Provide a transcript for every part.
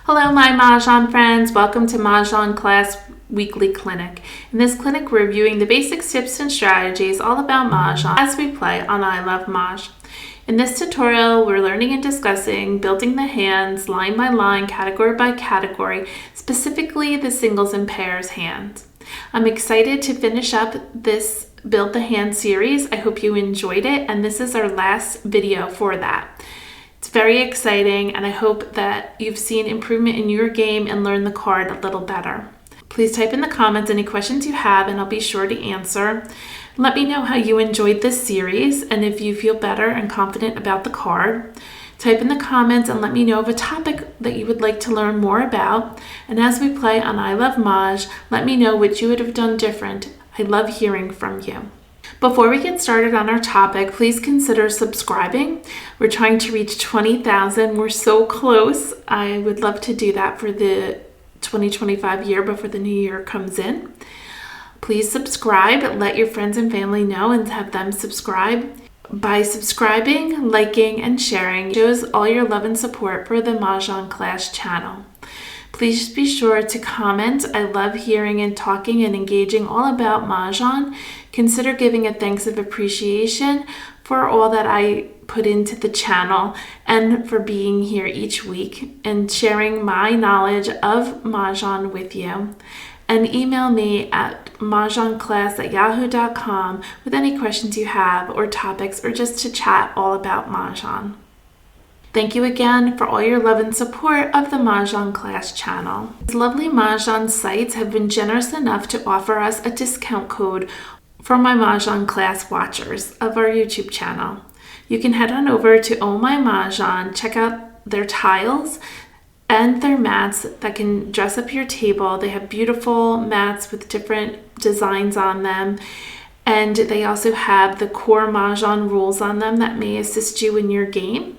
Hello, my Mahjong friends. Welcome to Mahjong Class Weekly Clinic. In this clinic, we're reviewing the basic tips and strategies all about Mahjong as we play on I Love Mahj. In this tutorial, we're learning and discussing building the hands line by line, category by category, specifically the singles and pairs hands. I'm excited to finish up this Build the Hand series. I hope you enjoyed it, and this is our last video for that. It's very exciting, and I hope that you've seen improvement in your game and learned the card a little better. Please type in the comments any questions you have, and I'll be sure to answer. Let me know how you enjoyed this series, and if you feel better and confident about the card. Type in the comments and let me know of a topic that you would like to learn more about. And as we play on I Love Mahj, let me know what you would have done different. I love hearing from you. Before we get started on our topic, please consider subscribing. We're trying to reach 20,000. We're so close. I would love to do that for the 2025 year before the new year comes in. Please subscribe. Let your friends and family know and have them subscribe. By subscribing, liking, and sharing, shows all your love and support for the Mahjong Class channel. Please be sure to comment. I love hearing and talking and engaging all about Mahjong. Consider giving a thanks of appreciation for all that I put into the channel and for being here each week and sharing my knowledge of Mahjong with you. And email me at mahjongclass@yahoo.com with any questions you have or topics or just to chat all about Mahjong. Thank you again for all your love and support of the Mahjong Class channel. These lovely Mahjong sites have been generous enough to offer us a discount code for my Mahjong Class watchers of our YouTube channel. You can head on over to Oh My Mahjong, check out their tiles and their mats that can dress up your table. They have beautiful mats with different designs on them. And they also have the core Mahjong rules on them that may assist you in your game.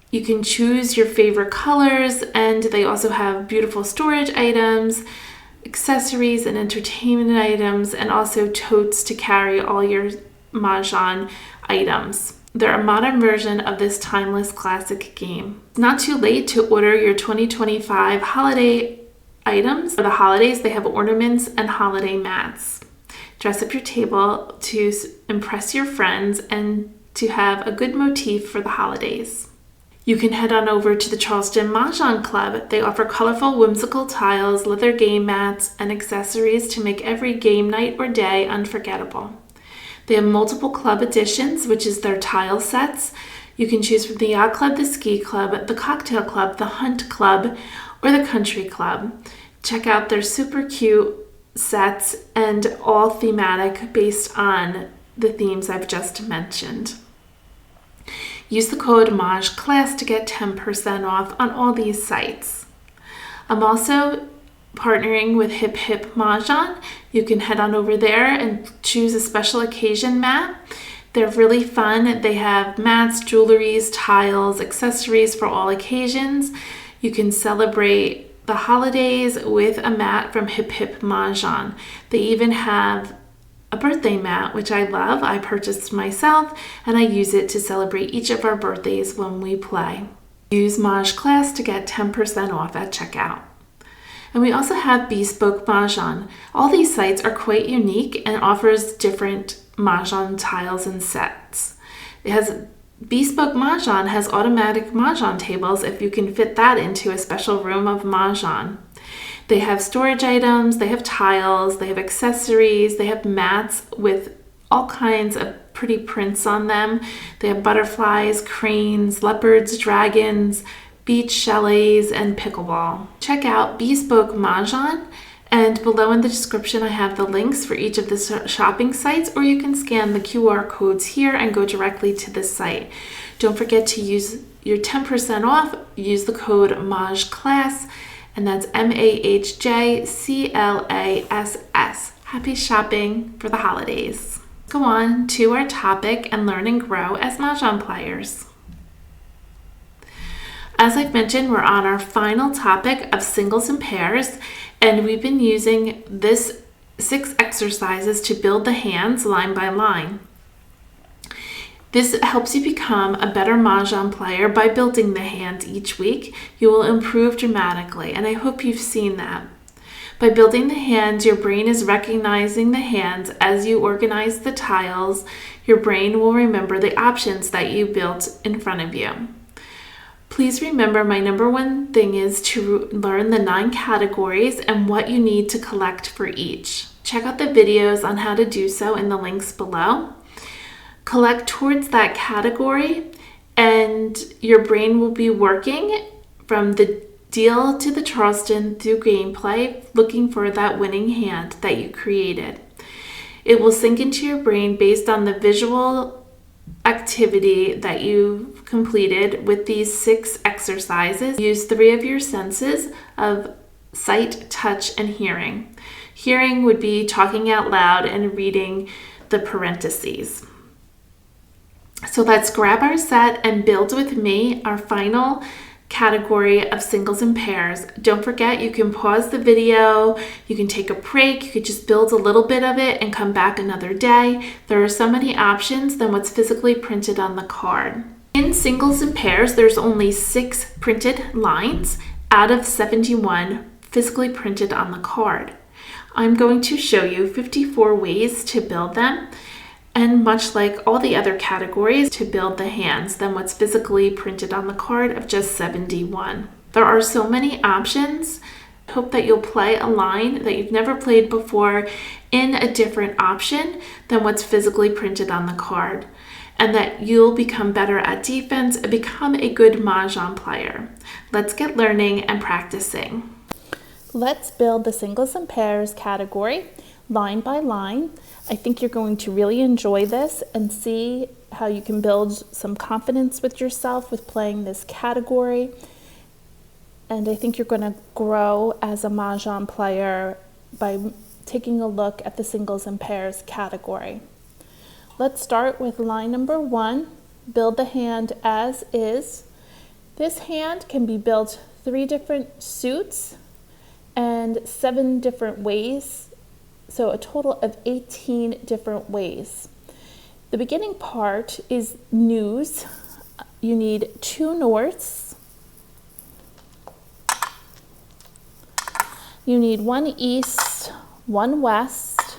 You can choose your favorite colors, and they also have beautiful storage items, accessories and entertainment items, and also totes to carry all your Mahjong items. They're a modern version of this timeless classic game. It's not too late to order your 2025 holiday items. For the holidays, they have ornaments and holiday mats. Dress up your table to impress your friends and to have a good motif for the holidays. You can head on over to the Charleston Mah Jongg Club. They offer colorful, whimsical tiles, leather game mats, and accessories to make every game night or day unforgettable. They have multiple club editions, which is their tile sets. You can choose from the Yacht Club, the Ski Club, the Cocktail Club, the Hunt Club, or the Country Club. Check out their super cute sets and all thematic based on the themes I've just mentioned. Use the code MAHJClass to get 10% off on all these sites. I'm also partnering with Hip Hip Mahjong. You can head on over there and choose a special occasion mat. They're really fun. They have mats, jewelries, tiles, accessories for all occasions. You can celebrate the holidays with a mat from Hip Hip Mahjong. They even have a birthday mat, which I love. I purchased myself, and I use it to celebrate each of our birthdays when we play. Use MAHJClass to get 10% off at checkout. And we also have Bespoke Mahjong. All these sites are quite unique and offers different Mahjong tiles and sets. Bespoke Mahjong has automatic Mahjong tables if you can fit that into a special room of Mahjong. They have storage items, they have tiles, they have accessories, they have mats with all kinds of pretty prints on them. They have butterflies, cranes, leopards, dragons, beach chalets, and pickleball. Check out Bespoke Mahjong, and below in the description I have the links for each of the shopping sites, or you can scan the QR codes here and go directly to the site. Don't forget to use your 10% off. Use the code MAHJClass, and that's MAHJCLASS. Happy shopping for the holidays. Go on to our topic and learn and grow as Mahjong players. As I've mentioned, we're on our final topic of singles and pairs, and we've been using this 6 exercises to build the hands line by line. This helps you become a better Mahjong player by building the hand each week. You will improve dramatically, and I hope you've seen that. By building the hand, your brain is recognizing the hands as you organize the tiles. Your brain will remember the options that you built in front of you. Please remember, my number one thing is to learn the 9 categories and what you need to collect for each. Check out the videos on how to do so in the links below. Collect towards that category, and your brain will be working from the deal to the Charleston through gameplay, looking for that winning hand that you created. It will sink into your brain based on the visual activity that you completed with these 6 exercises. Use 3 of your senses of sight, touch, and hearing. Hearing would be talking out loud and reading the parentheses. So let's grab our set and build with me our final category of singles and pairs. Don't forget, you can pause the video, you can take a break, you could just build a little bit of it and come back another day. There are so many options than what's physically printed on the card. In singles and pairs, there's only 6 printed lines out of 71 physically printed on the card. I'm going to show you 54 ways to build them, and much like all the other categories, to build the hands than what's physically printed on the card of just 71. There are so many options. I hope that you'll play a line that you've never played before in a different option than what's physically printed on the card, and that you'll become better at defense and become a good Mahjong player. Let's get learning and practicing. Let's build the singles and pairs category line by line. I think you're going to really enjoy this and see how you can build some confidence with yourself with playing this category. And I think you're going to grow as a Mahjong player by taking a look at the singles and pairs category. Let's start with line number 1, build the hand as is. This hand can be built 3 different suits and 7 different ways. So a total of 18 different ways. The beginning part is news. You need 2 norths. You need 1 east, 1 west,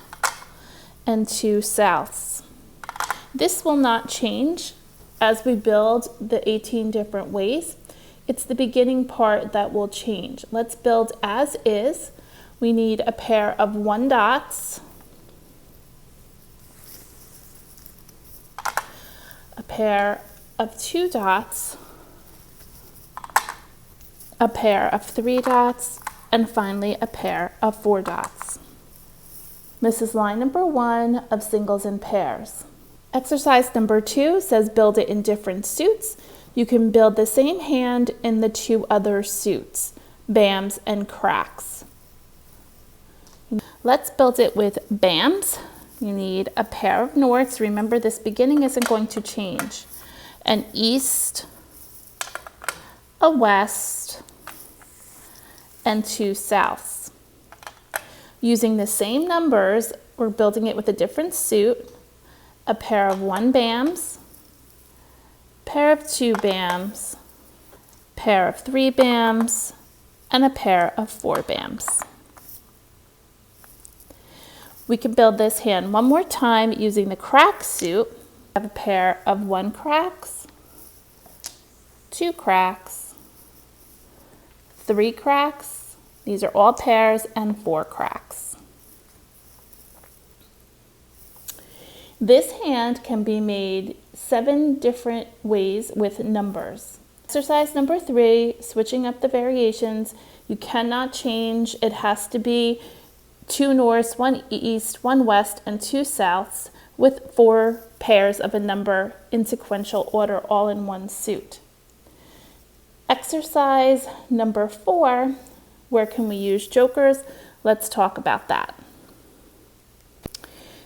and 2 souths. This will not change as we build the 18 different ways. It's the beginning part that will change. Let's build as is. We need a pair of 1 dots, a pair of 2 dots, a pair of 3 dots, and finally a pair of 4 dots. This is line number 1 of singles and pairs. Exercise number 2 says build it in different suits. You can build the same hand in the 2 other suits, bams and cracks. Let's build it with bams. You need a pair of norths. Remember, this beginning isn't going to change. An east, a west, and 2 souths. Using the same numbers, we're building it with a different suit. A pair of 1 bams, pair of 2 bams, pair of 3 bams, and a pair of 4 bams. We can build this hand one more time using the crack suit. I have a pair of 1 cracks, 2 cracks, 3 cracks. These are all pairs, and 4 cracks. This hand can be made 7 different ways with numbers. Exercise number 3, switching up the variations. You cannot change. It has to be 2 norths, 1 east, 1 west, and 2 souths with 4 pairs of a number in sequential order, all in 1 suit. Exercise number 4, where can we use jokers? Let's talk about that.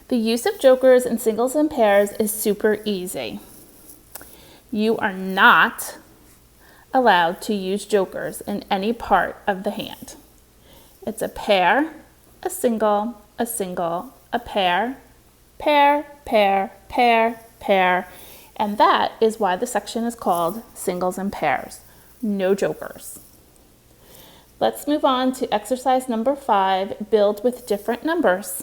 The use of jokers in singles and pairs is super easy. You are not allowed to use jokers in any part of the hand. It's a pair, a single, a pair, pair, pair, pair, pair, And that is why the section is called Singles and Pairs. No jokers. Let's move on to exercise number 5, build with different numbers.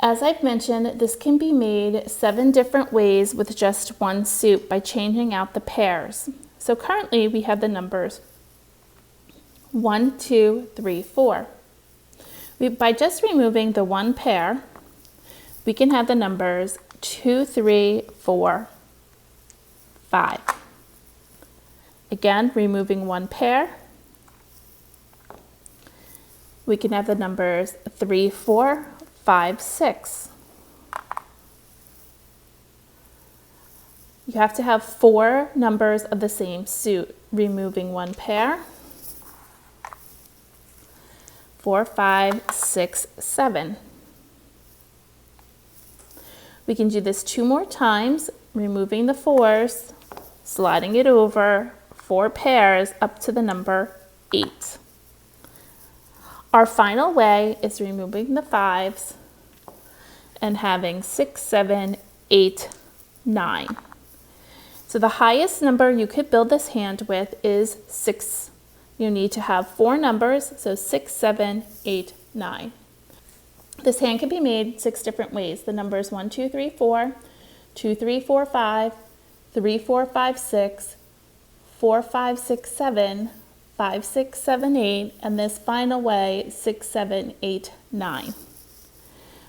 As I've mentioned, this can be made 7 different ways with just one suit by changing out the pairs. So currently we have the numbers 1, 2, 3, 4. By just removing the one pair, we can have the numbers 2, 3, 4, 5. Again, removing one pair, we can have the numbers 3, 4, 5, 6. You have to have 4 numbers of the same suit, removing one pair. 4, 5, 6, 7. We can do this 2 more times, removing the 4s, sliding it over, 4 pairs up to the number 8. Our final way is removing the 5s and having 6, 7, 8, 9. So the highest number you could build this hand with is 6. You need to have 4 numbers, so 6, 7, 8, 9. This hand can be made 6 different ways. The numbers 1, 2, 3, 4, 2, 3, 4, 5, 3, 4, 5, 6, 4, 5, 6, 7, 5, 6, 7, 8, and this final way, 6, 7, 8, 9.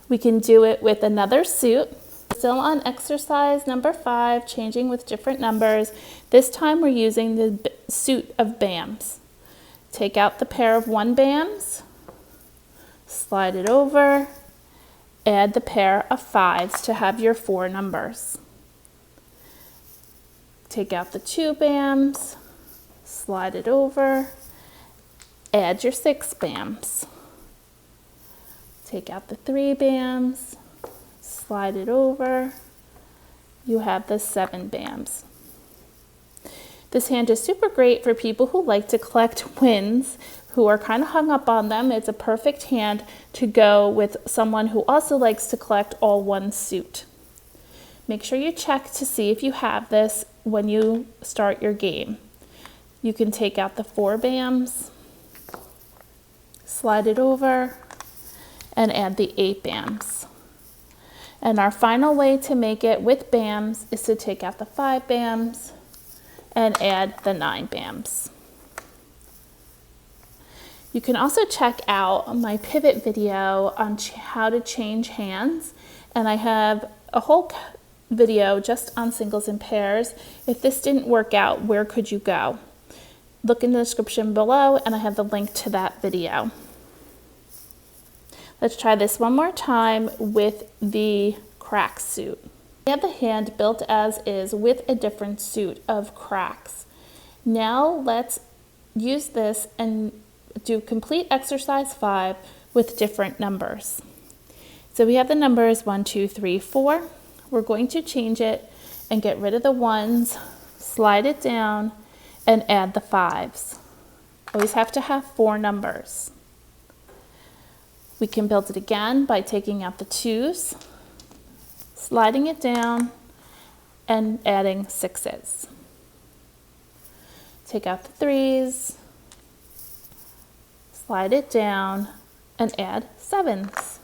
We can do it with another suit. Still on exercise number 5, changing with different numbers. This time we're using the suit of BAMs. Take out the pair of 1 BAMs, slide it over, add the pair of 5s to have your 4 numbers. Take out the 2 BAMs, slide it over, add your 6 BAMs. Take out the 3 BAMs, slide it over, you have the 7 BAMs. This hand is super great for people who like to collect wins, who are kind of hung up on them. It's a perfect hand to go with someone who also likes to collect all one suit. Make sure you check to see if you have this when you start your game. You can take out the 4 BAMs, slide it over, and add the 8 BAMs. And our final way to make it with BAMs is to take out the 5 BAMs and add the 9 BAMs. You can also check out my pivot video on how to change hands, and I have a whole video just on singles and pairs. If this didn't work out, where could you go? Look in the description below and I have the link to that video. Let's try this one more time with the crack suit. We have the hand built as is with a different suit of cracks. Now let's use this and do complete exercise 5 with different numbers. So we have the numbers 1, 2, 3, 4. We're going to change it and get rid of the 1s, slide it down, and add the 5s. Always have to have 4 numbers. We can build it again by taking out the 2s, sliding it down, and adding 6s. Take out the 3s, slide it down, and add 7s.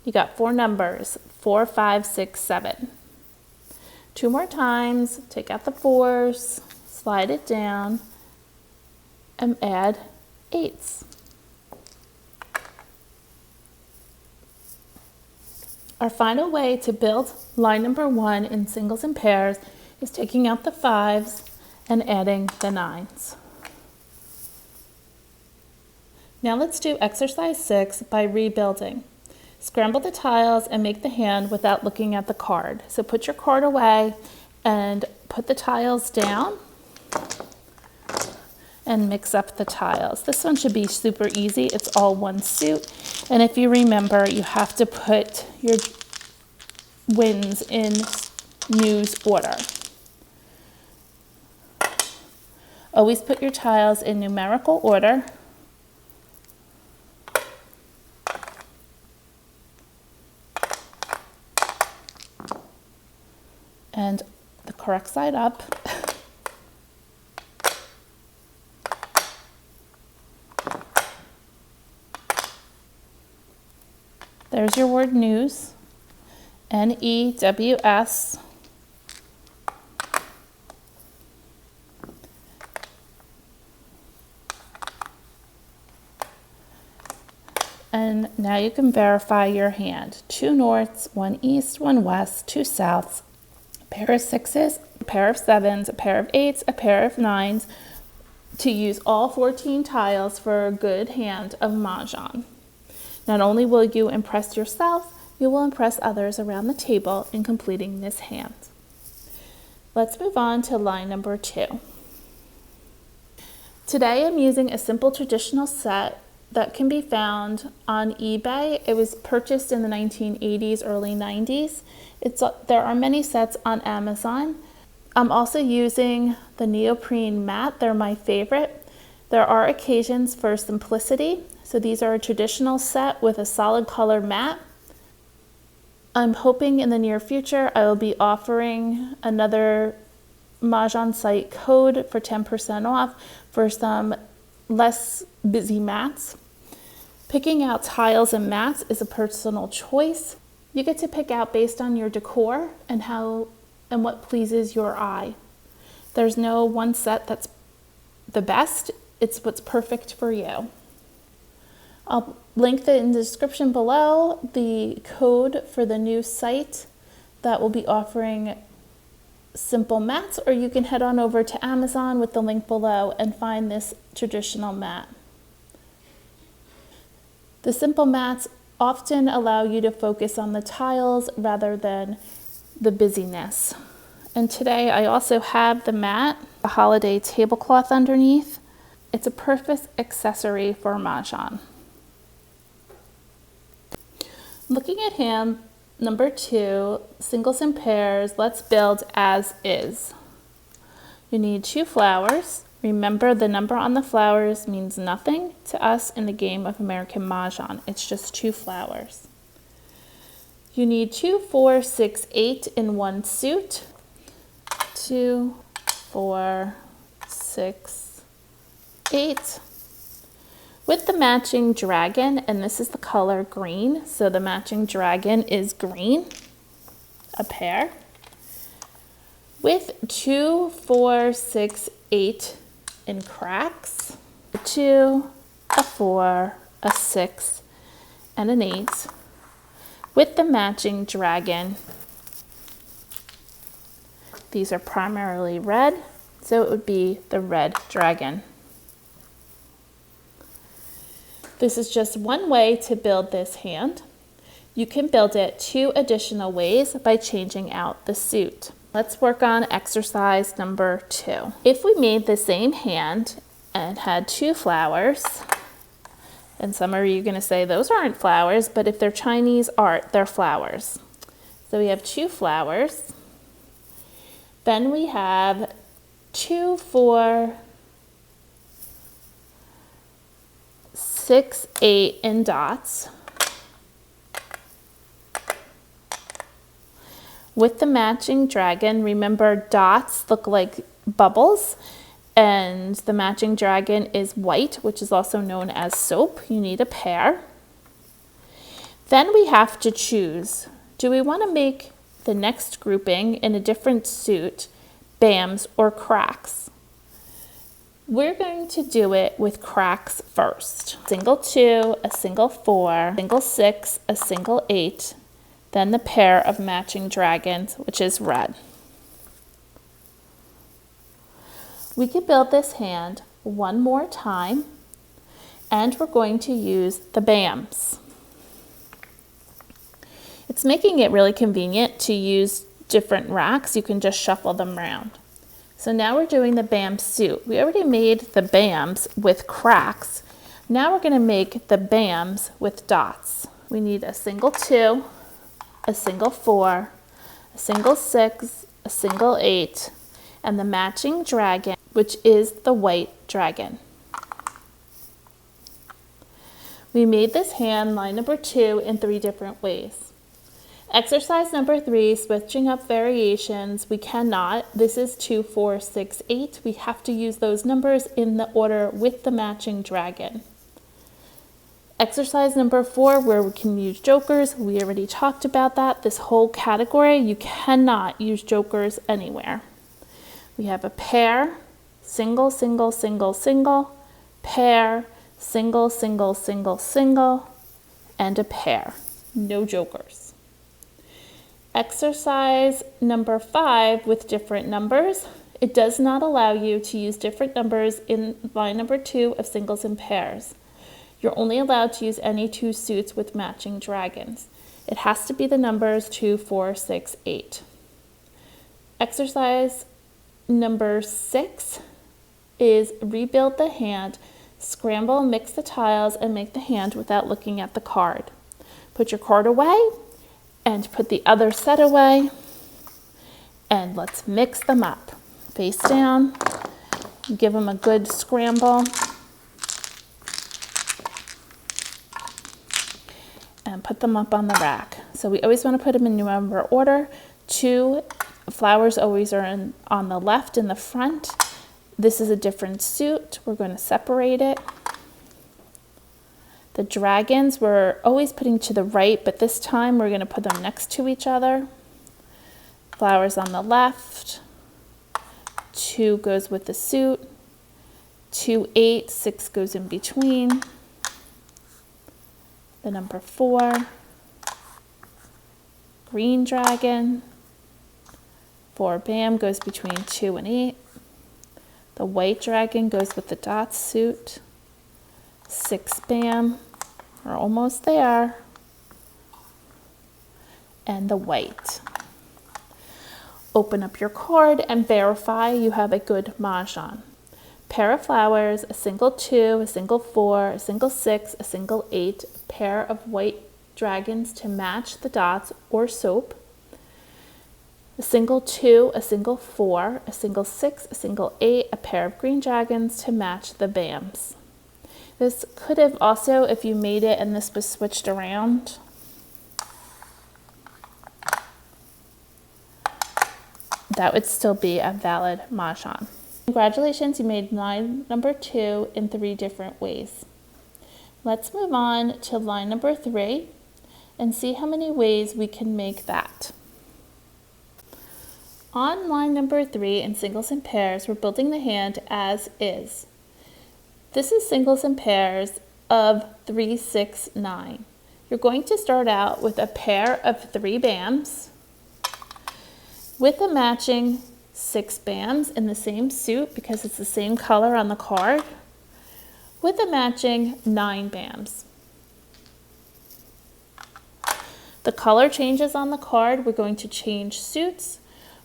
You got 4 numbers, 4, 5, 6, 7. 2 more times, take out the 4s, slide it down, and add 8s. Our final way to build line number 1 in singles and pairs is taking out the 5s and adding the 9s. Now let's do exercise 6 by rebuilding. Scramble the tiles and make the hand without looking at the card. So put your card away and put the tiles down and mix up the tiles. This one should be super easy. It's all one suit. And if you remember, you have to put your wins in news order. Always put your tiles in numerical order. correct side up. There's your word news, N-E-W-S. And now you can verify your hand. 2 norths, 1 east, 1 west, 2 souths, a pair of 6s, a pair of 7s, a pair of 8s, a pair of 9s, to use all 14 tiles for a good hand of Mahjong. Not only will you impress yourself, you will impress others around the table in completing this hand. Let's move on to line number 2. Today I'm using a simple traditional set that can be found on eBay. It was purchased in the 1980s, early 90s. There are many sets on Amazon. I'm also using the neoprene mat. They're my favorite. There are occasions for simplicity. So these are a traditional set with a solid color mat. I'm hoping in the near future I will be offering another Mahjong site code for 10% off for some less busy mats. Picking out tiles and mats is a personal choice. You get to pick out based on your decor and what pleases your eye. There's no one set that's the best. It's what's perfect for you. I'll link in the description below the code for the new site that will be offering simple mats, or you can head on over to Amazon with the link below and find this traditional mat. The simple mats often allow you to focus on the tiles rather than the busyness. And today I also have the mat, a holiday tablecloth underneath. It's a perfect accessory for Mahjong. Looking at hand number 2, singles and pairs, let's build as is. You need 2 flowers. Remember, the number on the flowers means nothing to us in the game of American Mah Jongg. It's just 2 flowers. You need 2, 4, 6, 8 in one suit. 2, 4, 6, 8. With the matching dragon, and this is the color green, so the matching dragon is green, a pair. With 2, 4, 6, 8 in cracks, a 2, a 4, a 6, and an 8. With the matching dragon, these are primarily red, so it would be the red dragon. This is just one way to build this hand. You can build it 2 additional ways by changing out the suit. Let's work on exercise number 2. If we made the same hand and had 2 flowers, and some of you are going to say those aren't flowers, but if they're Chinese art, they're flowers. So we have 2 flowers. Then we have 2, 4, 6, 8 in dots. With the matching dragon, remember dots look like bubbles, and the matching dragon is white, which is also known as soap. You need a pair. Then we have to choose. Do we want to make the next grouping in a different suit, bams or cracks? We're going to do it with cracks first. Single 2, a single 4, single 6, a single 8, then the pair of matching dragons, which is red. We can build this hand one more time, and we're going to use the bams. It's making it really convenient to use different racks. You can just shuffle them around. So now we're doing the BAM suit. We already made the BAMs with cracks. Now we're going to make the BAMs with dots. We need a single 2, a single 4, a single 6, a single 8, and the matching dragon, which is the white dragon. We made this hand line number 2 in 3 different ways. Exercise number 3, switching up variations. We cannot. This is 2, 4, 6, 8. We have to use those numbers in the order with the matching dragon. Exercise number 4, where we can use jokers. We already talked about that. This whole category, you cannot use jokers anywhere. We have a pair, single, single, single, single, pair, single, single, single, single, and a pair. No jokers. Exercise number 5 with different numbers. It does not allow you to use different numbers in line number 2 of singles and pairs. You're only allowed to use any 2 suits with matching dragons. It has to be the numbers 2, 4, 6, 8. Exercise number 6 is rebuild the hand, scramble, mix the tiles, and make the hand without looking at the card. Put your card away and put the other set away, and let's mix them up. Face down, give them a good scramble, and put them up on the rack. So we always want to put them in number order. 2 flowers always are on the left in the front. This is a different suit. We're going to separate it. The dragons we're always putting to the right, but this time we're going to put them next to each other. Flowers on the left. 2 goes with the suit. 2, 8, 6 goes in between. The number 4. Green dragon. 4 bam goes between 2 and 8. The white dragon goes with the dot suit. 6 bam, we're almost there. And the white. Open up your card and verify you have a good Mahjong. Pair of flowers, a single 2, a single 4, a single 6, a single 8, a pair of white dragons to match the dots or soap. A single 2, a single 4, a single 6, a single 8, a pair of green dragons to match the bams. This could have also, if you made it and this was switched around, that would still be a valid Mahjong. Congratulations, you made line number 2 in 3 different ways. Let's move on to line number 3 and see how many ways we can make that. On line number 3 in singles and pairs, we're building the hand as is. This is singles and pairs of 3, 6, 9. You're going to start out with a pair of 3 bams with a matching 6 bams in the same suit because it's the same color on the card, with a matching 9 bams. The color changes on the card. We're going to change suits.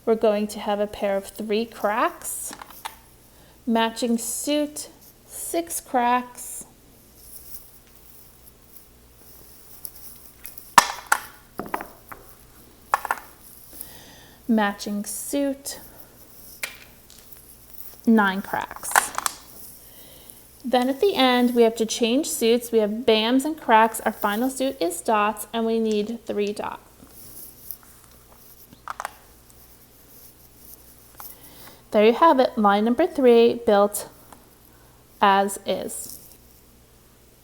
We're going to have a pair of 3 cracks, matching suit, 6 cracks, matching suit, 9 cracks. Then at the end, we have to change suits. We have bams and cracks. Our final suit is dots, and we need 3 dots. There you have it, line number 3 built as is.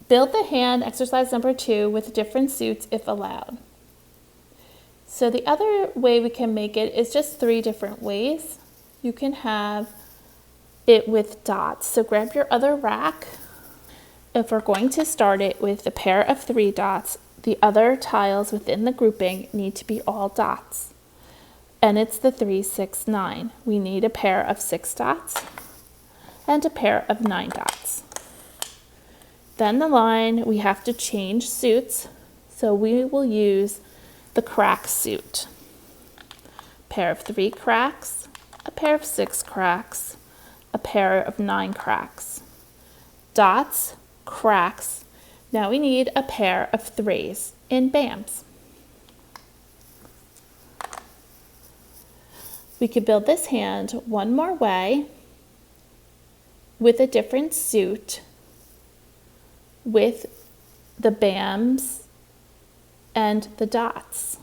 Build the hand, exercise number 2, with different suits if allowed. So the other way we can make it is just 3 different ways. You can have it with dots. So grab your other rack. If we're going to start it with a pair of 3 dots, the other tiles within the grouping need to be all dots. And it's the 3, 6, 9. We need a pair of 6 dots and a pair of 9 dots. Then the line, we have to change suits. So we will use the crack suit. Pair of 3 cracks, a pair of 6 cracks, a pair of 9 cracks. Dots, cracks. Now we need a pair of 3s in bams. We could build this hand one more way with a different suit with the bams and the dots.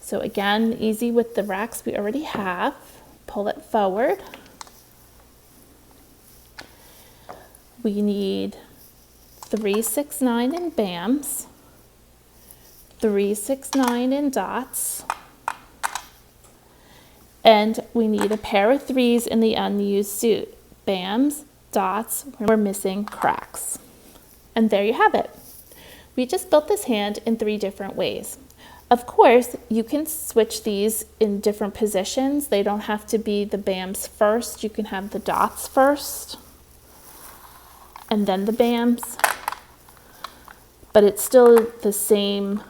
So again, easy with the racks we already have. Pull it forward. We need 3, 6, 9 in BAMs, 3, 6, 9 in dots, and we need a pair of 3s in the unused suit. BAMs, dots, we're missing cracks. And there you have it. We just built this hand in 3 different ways. Of course, you can switch these in different positions. They don't have to be the BAMs first. You can have the dots first and then the BAMs. But it's still the same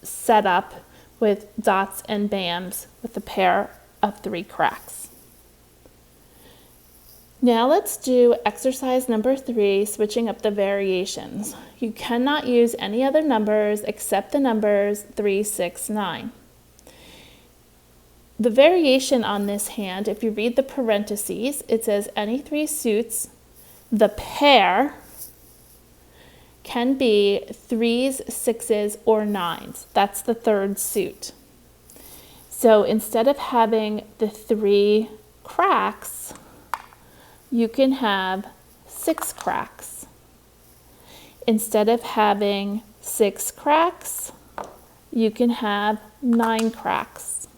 setup with dots and BAMs with a pair of 3 cracks. Now let's do exercise number 3, switching up the variations. You cannot use any other numbers except the numbers 3, 6, 9. The variation on this hand, if you read the parentheses, it says any 3 suits, the pair can be 3s, 6s, or 9s. That's the 3rd suit. So instead of having the 3 cracks, you can have 6 cracks. Instead of having 6 cracks, you can have 9 cracks.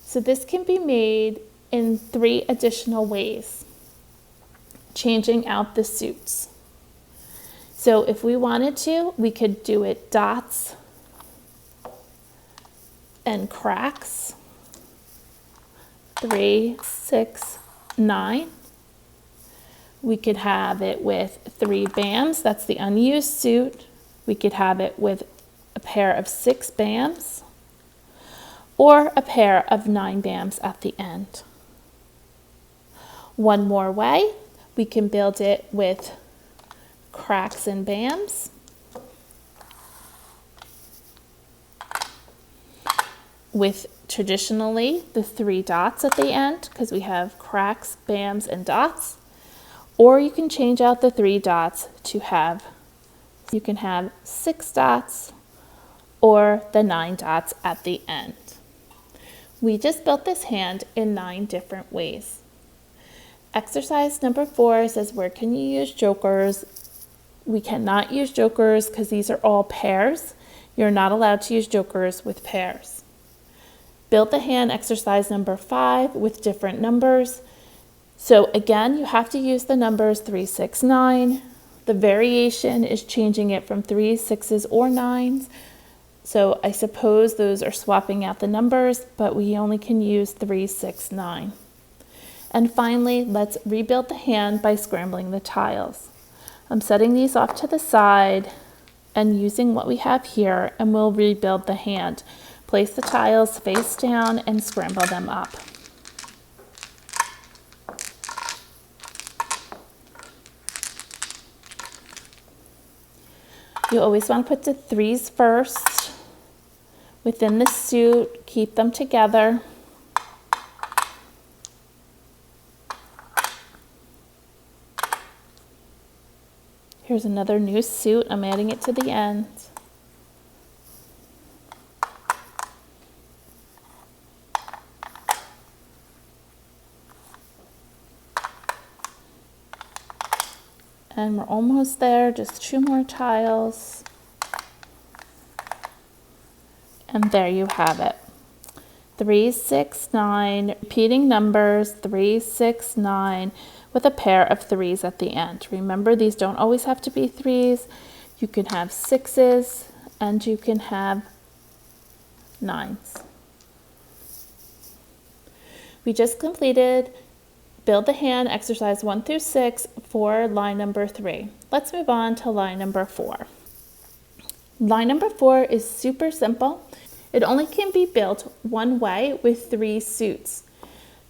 So this can be made in 3 additional ways, changing out the suits. So if we wanted to, we could do it dots and cracks, 3, 6, 9. We could have it with 3 BAMs, that's the unused suit. We could have it with a pair of 6 BAMs or a pair of 9 BAMs at the end. One more way, we can build it with cracks and BAMs, with traditionally the 3 dots at the end because we have cracks, BAMs, and dots. Or you can change out the 3 dots to have, you can have 6 dots or the 9 dots at the end. We just built this hand in 9 different ways. Exercise number 4 says, where can you use jokers? We cannot use jokers because these are all pairs. You're not allowed to use jokers with pairs. Build the hand exercise number 5 with different numbers. So again, you have to use the numbers 3, 6, 9. The variation is changing it from 3, 6s, or 9s. So I suppose those are swapping out the numbers, but we only can use 3, 6, 9. And finally, let's rebuild the hand by scrambling the tiles. I'm setting these off to the side and using what we have here, and we'll rebuild the hand. Place the tiles face down and scramble them up. You always want to put the 3s first within the suit, keep them together. Here's another new suit. I'm adding it to the end. And we're almost there, just 2 more tiles. And there you have it. 3, 6, 9, repeating numbers, 3, 6, 9, with a pair of 3s at the end. Remember, these don't always have to be 3s. You can have 6s and you can have 9s. We just completed build the hand exercise 1 through 6 for line number 3. Let's move on to line number 4. Line number 4 is super simple. It only can be built one way with 3 suits.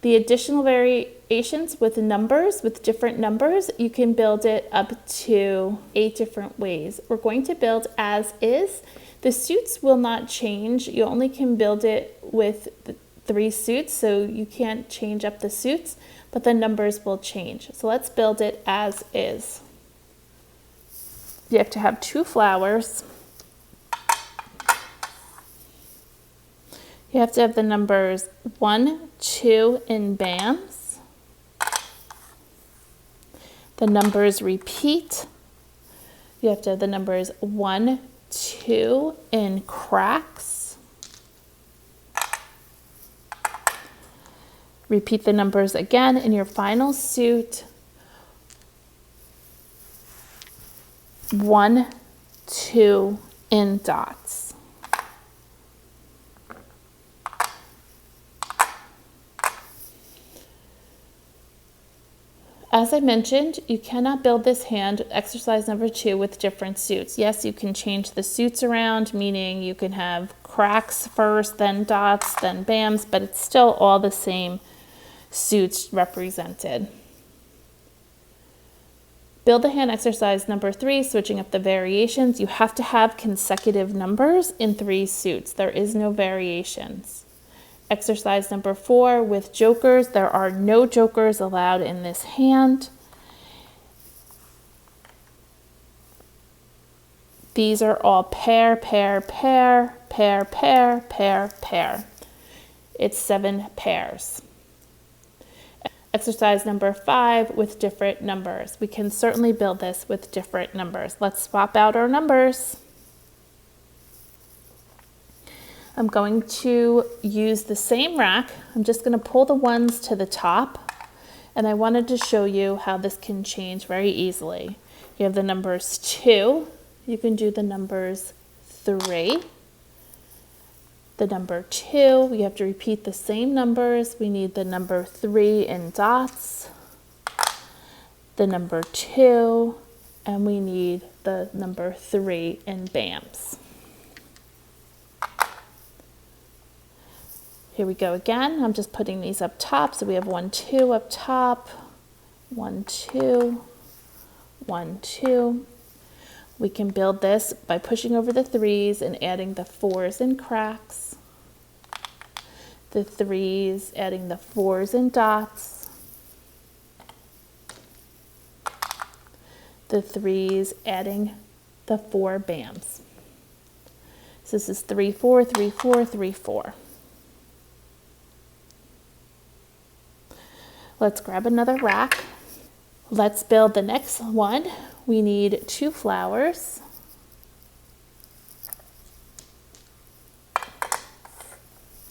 The additional variations with numbers, with different numbers, you can build it up to 8 different ways. We're going to build as is. The suits will not change. You only can build it with 3 suits, so you can't change up the suits, but the numbers will change. So let's build it as is. You have to have 2 flowers. You have to have the numbers 1, 2 in bams. The numbers repeat. You have to have the numbers 1, 2 in cracks. Repeat the numbers again in your final suit. 1, 2 in dots. As I mentioned, you cannot build this hand, exercise number 2, with different suits. Yes, you can change the suits around, meaning you can have cracks first, then dots, then bams, but it's still all the same suits represented. Build the hand exercise number 3, switching up the variations. You have to have consecutive numbers in 3 suits. There is no variations. Exercise number 4 with jokers. There are no jokers allowed in this hand. These are all pair, pair, pair, pair, pair, pair, pair. It's 7 pairs. Exercise number 5 with different numbers. We can certainly build this with different numbers. Let's swap out our numbers. I'm going to use the same rack. I'm just going to pull the ones to the top, and I wanted to show you how this can change very easily. You have the numbers 2. You can do the numbers 3. The number 2, we have to repeat the same numbers. We need the number 3 in dots, the number 2, and we need the number 3 in bams. Here we go again. I'm just putting these up top. So we have 1, 2 up top, 1, 2, 1, 2. We can build this by pushing over the 3s and adding the 4s in cracks, the 3s, adding the 4s in dots, the 3s, adding the 4 bams. So this is 3, 4, 3, 4, 3, 4. Let's grab another rack. Let's build the next one. We need 2 flowers,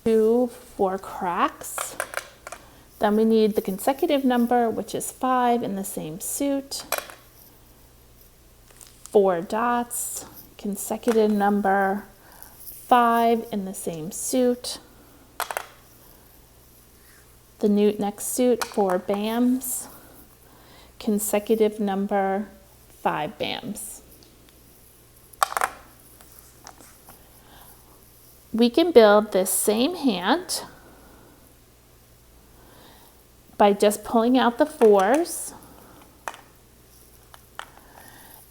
2 4 cracks. Then we need the consecutive number, which is 5 in the same suit, 4 dots, consecutive number, 5 in the same suit. The next suit, 4 bams, consecutive number, 5 bams. We can build this same hand by just pulling out the 4s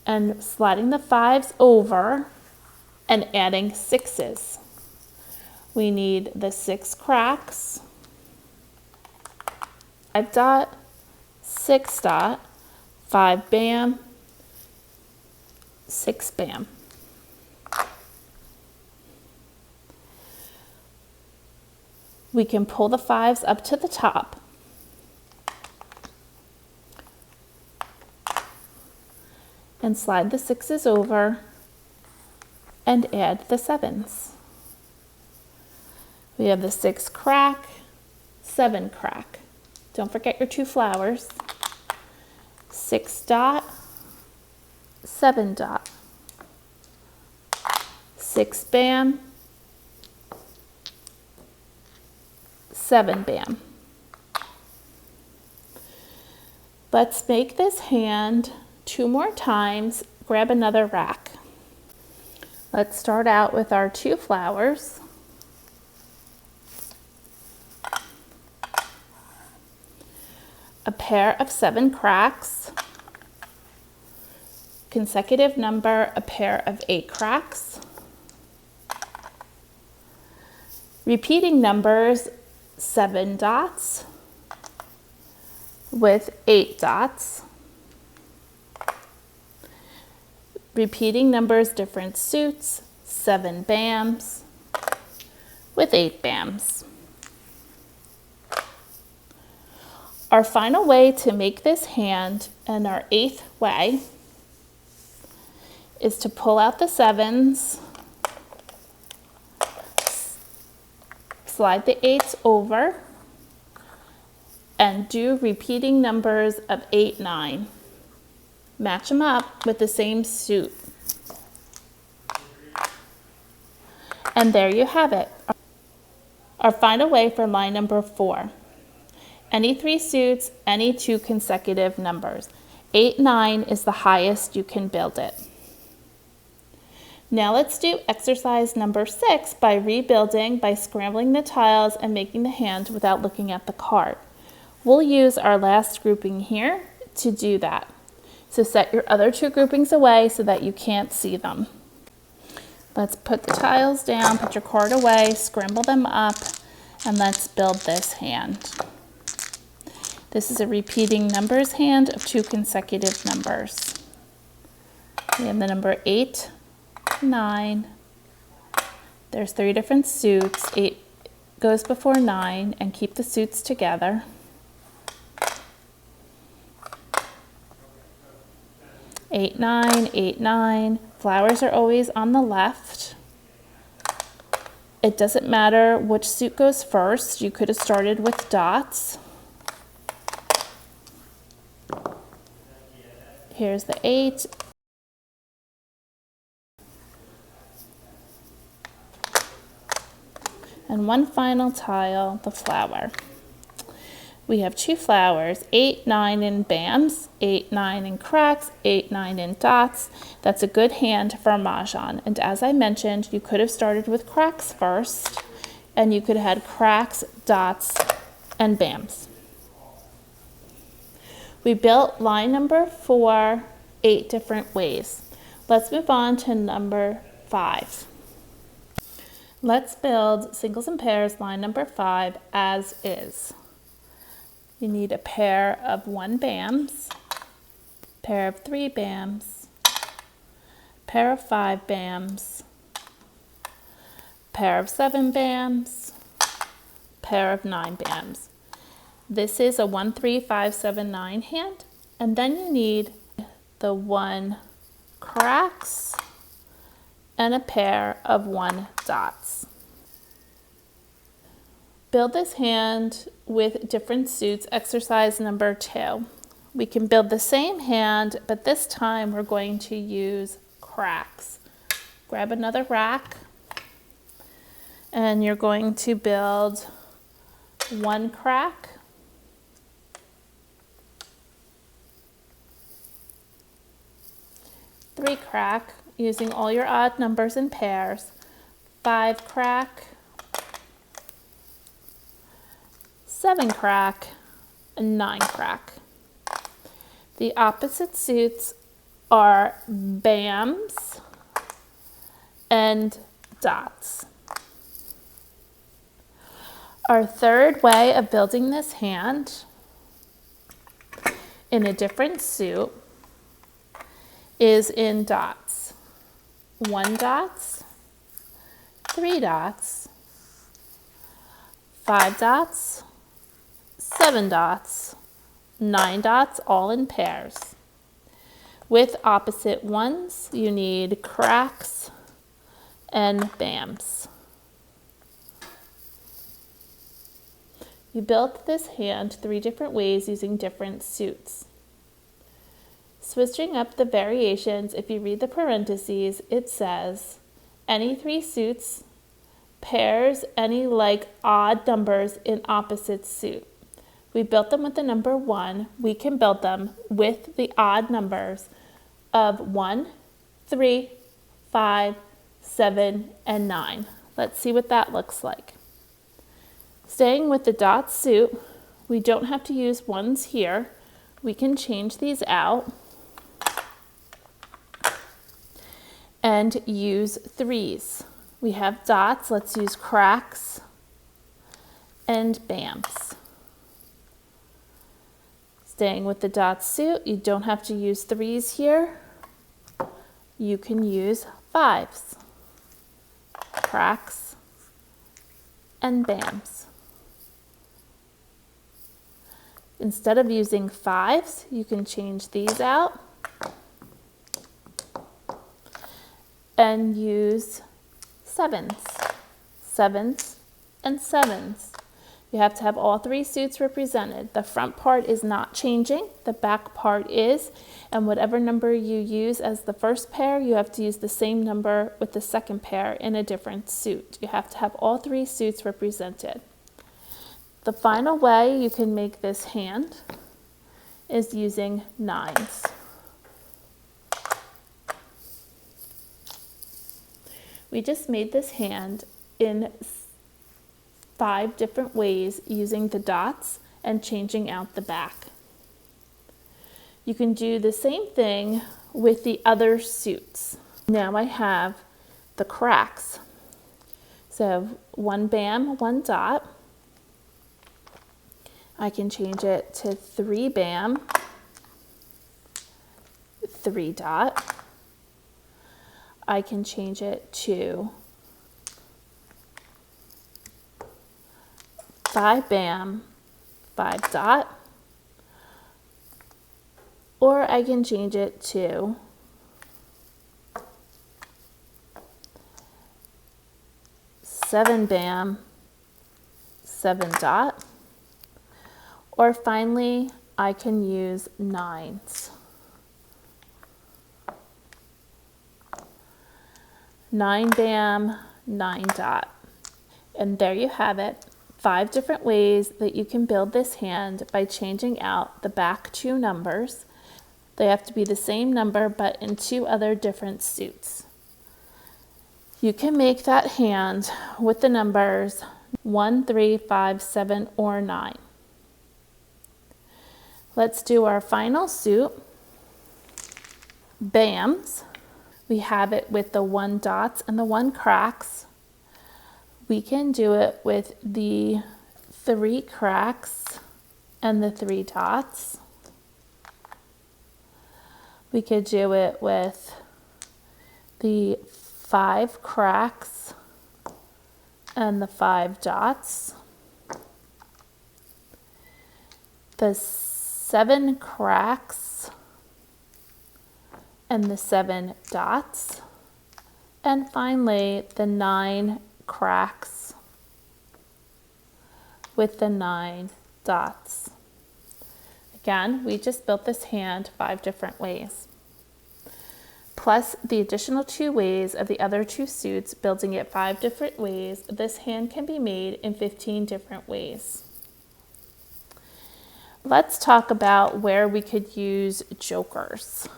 and sliding the 5s over and adding 6s. We need the 6 cracks, 5 dot, 6 dot, 5 bam, 6 bam. We can pull the 5s up to the top and slide the 6s over and add the 7s. We have the 6 crack, 7 crack. Don't forget your 2 flowers. 6 dot, 7 dot, 6 bam, 7 bam. Let's make this hand 2 more times. Grab another rack. Let's start out with our 2 flowers. A pair of 7 cracks, consecutive number, a pair of 8 cracks, repeating numbers, 7 dots with 8 dots, repeating numbers, different suits, 7 bams, with 8 BAMs. Our final way to make this hand, and our 8th way, is to pull out the 7s, slide the 8s over, and do repeating numbers of 8, 9. Match them up with the same suit. And there you have it. Our final way for line number 4. Any 3 suits, any 2 consecutive numbers. 8, 9 is the highest you can build it. Now let's do exercise number 6 by rebuilding by scrambling the tiles and making the hand without looking at the card. We'll use our last grouping here to do that. So set your other 2 groupings away so that you can't see them. Let's put the tiles down, put your card away, scramble them up, and let's build this hand. This is a repeating numbers hand of 2 consecutive numbers. We have the number 8, 9. There's 3 different suits. 8 goes before 9, and keep the suits together. 8, 9, 8, 9. Flowers are always on the left. It doesn't matter which suit goes first. You could have started with dots. Here's the 8. And one final tile, the flower. We have 2 flowers, 8, 9 in BAMs, 8, 9 in cracks, 8, 9 in dots. That's a good hand for Mahjong. And as I mentioned, you could have started with cracks first, and you could have had cracks, dots, and BAMs. We built line number 4 8 different ways. Let's move on to number 5. Let's build singles and pairs line number 5 as is. You need a pair of 1 BAMs, pair of 3 BAMs, pair of 5 BAMs, pair of 7 BAMs, pair of 9 BAMs. This is a 1, 3, 5, 7, 9 hand, and then you need the 1 cracks and a pair of 1 dots. Build this hand with different suits, exercise number 2. We can build the same hand, but this time we're going to use cracks. Grab another rack, and you're going to build 1 crack, 3 crack, using all your odd numbers in pairs, 5 crack, 7 crack, and 9 crack. The opposite suits are BAMs and dots. Our third way of building this hand in a different suit is in dots. 1 dots, 3 dots, 5 dots, 7 dots, 9 dots, all in pairs. With opposite ones, you need cracks and BAMs. You built this hand 3 different ways using different suits. Switching up the variations, if you read the parentheses, it says, any 3 suits, pairs any like odd numbers in opposite suit. We built them with the number 1. We can build them with the odd numbers of 1, 3, 5, 7, and 9. Let's see what that looks like. Staying with the dot suit, we don't have to use ones here. We can change these out and use 3s. We have dots, let's use cracks and BAMs. Staying with the dot suit, you don't have to use 3s here. You can use 5s. Cracks and bams. Instead of using 5s, you can change these out and use 7s, 7s, and 7s. You have to have all 3 suits represented. The front part is not changing, the back part is, and whatever number you use as the first pair, you have to use the same number with the second pair in a different suit. You have to have all 3 suits represented. The final way you can make this hand is using 9s. We just made this hand in 5 different ways using the dots and changing out the back. You can do the same thing with the other suits. Now I have the cracks. So 1 bam, 1 dot. I can change it to 3 bam, 3 dot. I can change it to 5 bam, 5 dot, or I can change it to 7 bam, 7 dot, or finally I can use 9s. 9 bam, 9 dot. And there you have it. 5 different ways that you can build this hand by changing out the back 2 numbers. They have to be the same number but in 2 other different suits. You can make that hand with the numbers 1, 3, 5, 7, or 9. Let's do our final suit, bams. We have it with the 1 dots and the 1 cracks. We can do it with the 3 cracks and the 3 dots. We could do it with the 5 cracks and the 5 dots. The 7 cracks and the 7 dots. And finally, the 9 cracks with the 9 dots. Again, we just built this hand 5 different ways. Plus the additional 2 ways of the other 2 suits, building it 5 different ways, this hand can be made in 15 different ways. Let's talk about where we could use jokers.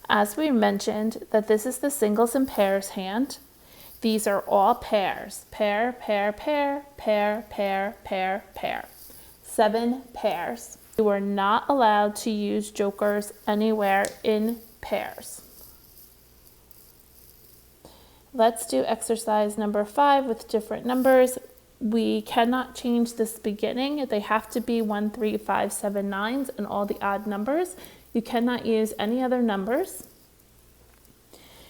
As we mentioned that this is the singles and pairs hand, these are all pairs. Pair, pair, pair, pair, pair, pair, pair. 7 pairs. You are not allowed to use jokers anywhere in pairs. Let's do exercise number 5 with different numbers. We cannot change this beginning. They have to be 1, 3, 5, 7, 9s and all the odd numbers. You cannot use any other numbers.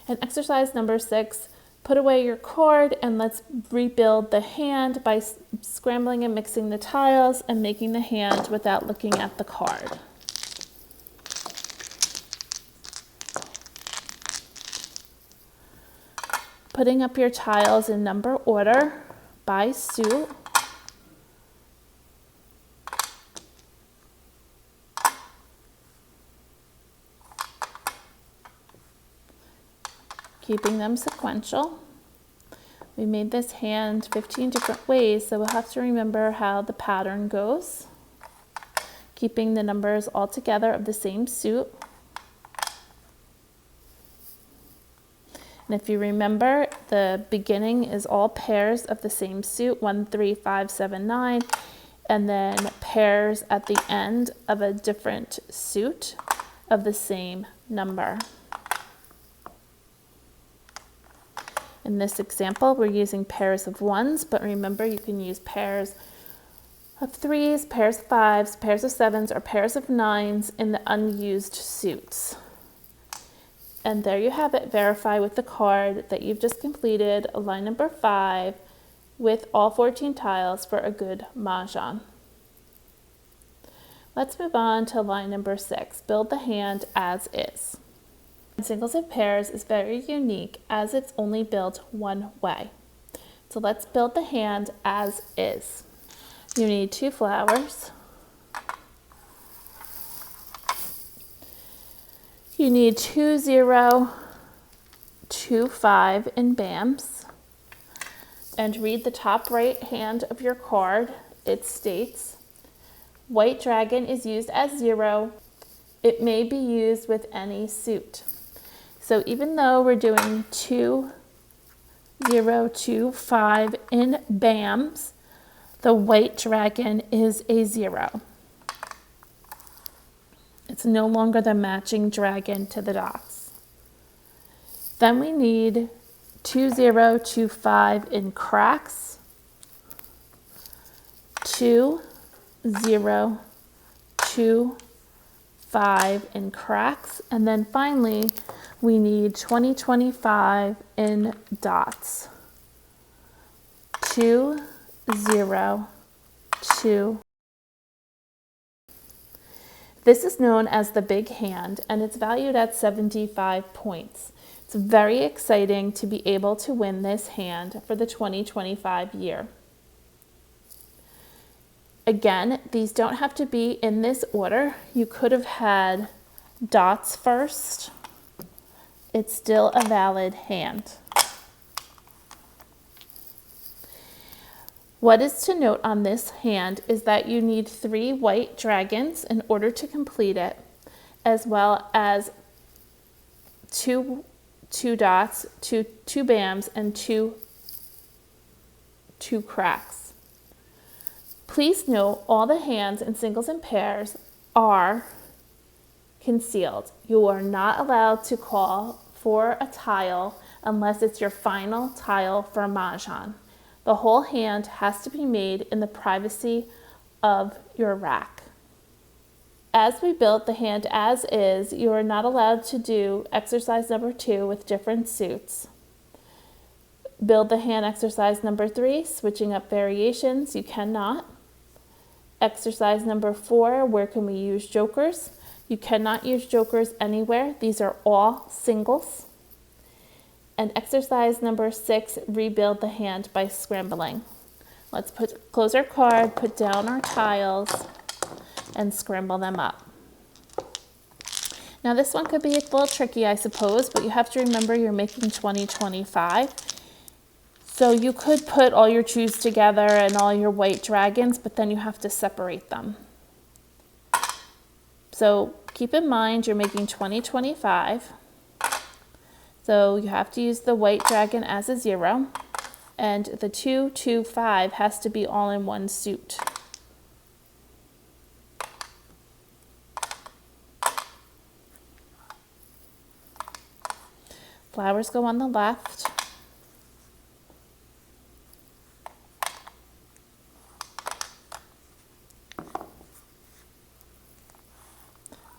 And exercise number 6, put away your cord and let's rebuild the hand by scrambling and mixing the tiles and making the hand without looking at the card. Putting up your tiles in number order by suit. Keeping them sequential. We made this hand 15 different ways, so we'll have to remember how the pattern goes. Keeping the numbers all together of the same suit. And if you remember, the beginning is all pairs of the same suit, 1, 3, 5, 7, 9, and then pairs at the end of a different suit of the same number. In this example, we're using pairs of 1s, but remember you can use pairs of 3s, pairs of 5s, pairs of 7s, or pairs of 9s in the unused suits. And there you have it. Verify with the card that you've just completed line number 5 with all 14 tiles for a good mahjong. Let's move on to line number 6, build the hand as is. Singles and pairs is very unique as it's only built one way. So let's build the hand as is. You need 2 flowers. You need 2 0, 2 5 in BAMs. And read the top right hand of your card. It states, white dragon is used as 0. It may be used with any suit. So even though we're doing 2 0, 2 5 in BAMs, the white dragon is a 0. It's no longer the matching dragon to the dots. Then we need 2 0, 2 5 in cracks, 2 0, 2 5 in cracks, and then finally we need 20-25 in dots. 2 0, 2. This is known as the big hand, and it's valued at 75 points. It's very exciting to be able to win this hand for the 2025 year. Again, these don't have to be in this order. You could have had dots first. It's still a valid hand. What is to note on this hand is that you need 3 white dragons in order to complete it, as well as 2 dots, 2 BAMs, and 2 cracks. Please note all the hands in singles and pairs are concealed. You are not allowed to call for a tile unless it's your final tile for Mahjong. The whole hand has to be made in the privacy of your rack. As we built the hand as is, you are not allowed to do exercise number 2 with different suits. Build the hand exercise number 3, switching up variations, you cannot. Exercise number 4, where can we use jokers? You cannot use jokers anywhere. These are all singles. And exercise number 6, rebuild the hand by scrambling. Let's close our card, put down our tiles, and scramble them up. Now this one could be a little tricky, I suppose, but you have to remember you're making 20-25. So you could put all your twos together and all your white dragons, but then you have to separate them. So keep in mind you're making 20-25. So you have to use the white dragon as a 0, and the 2, 2, 5 has to be all in one suit. Flowers go on the left.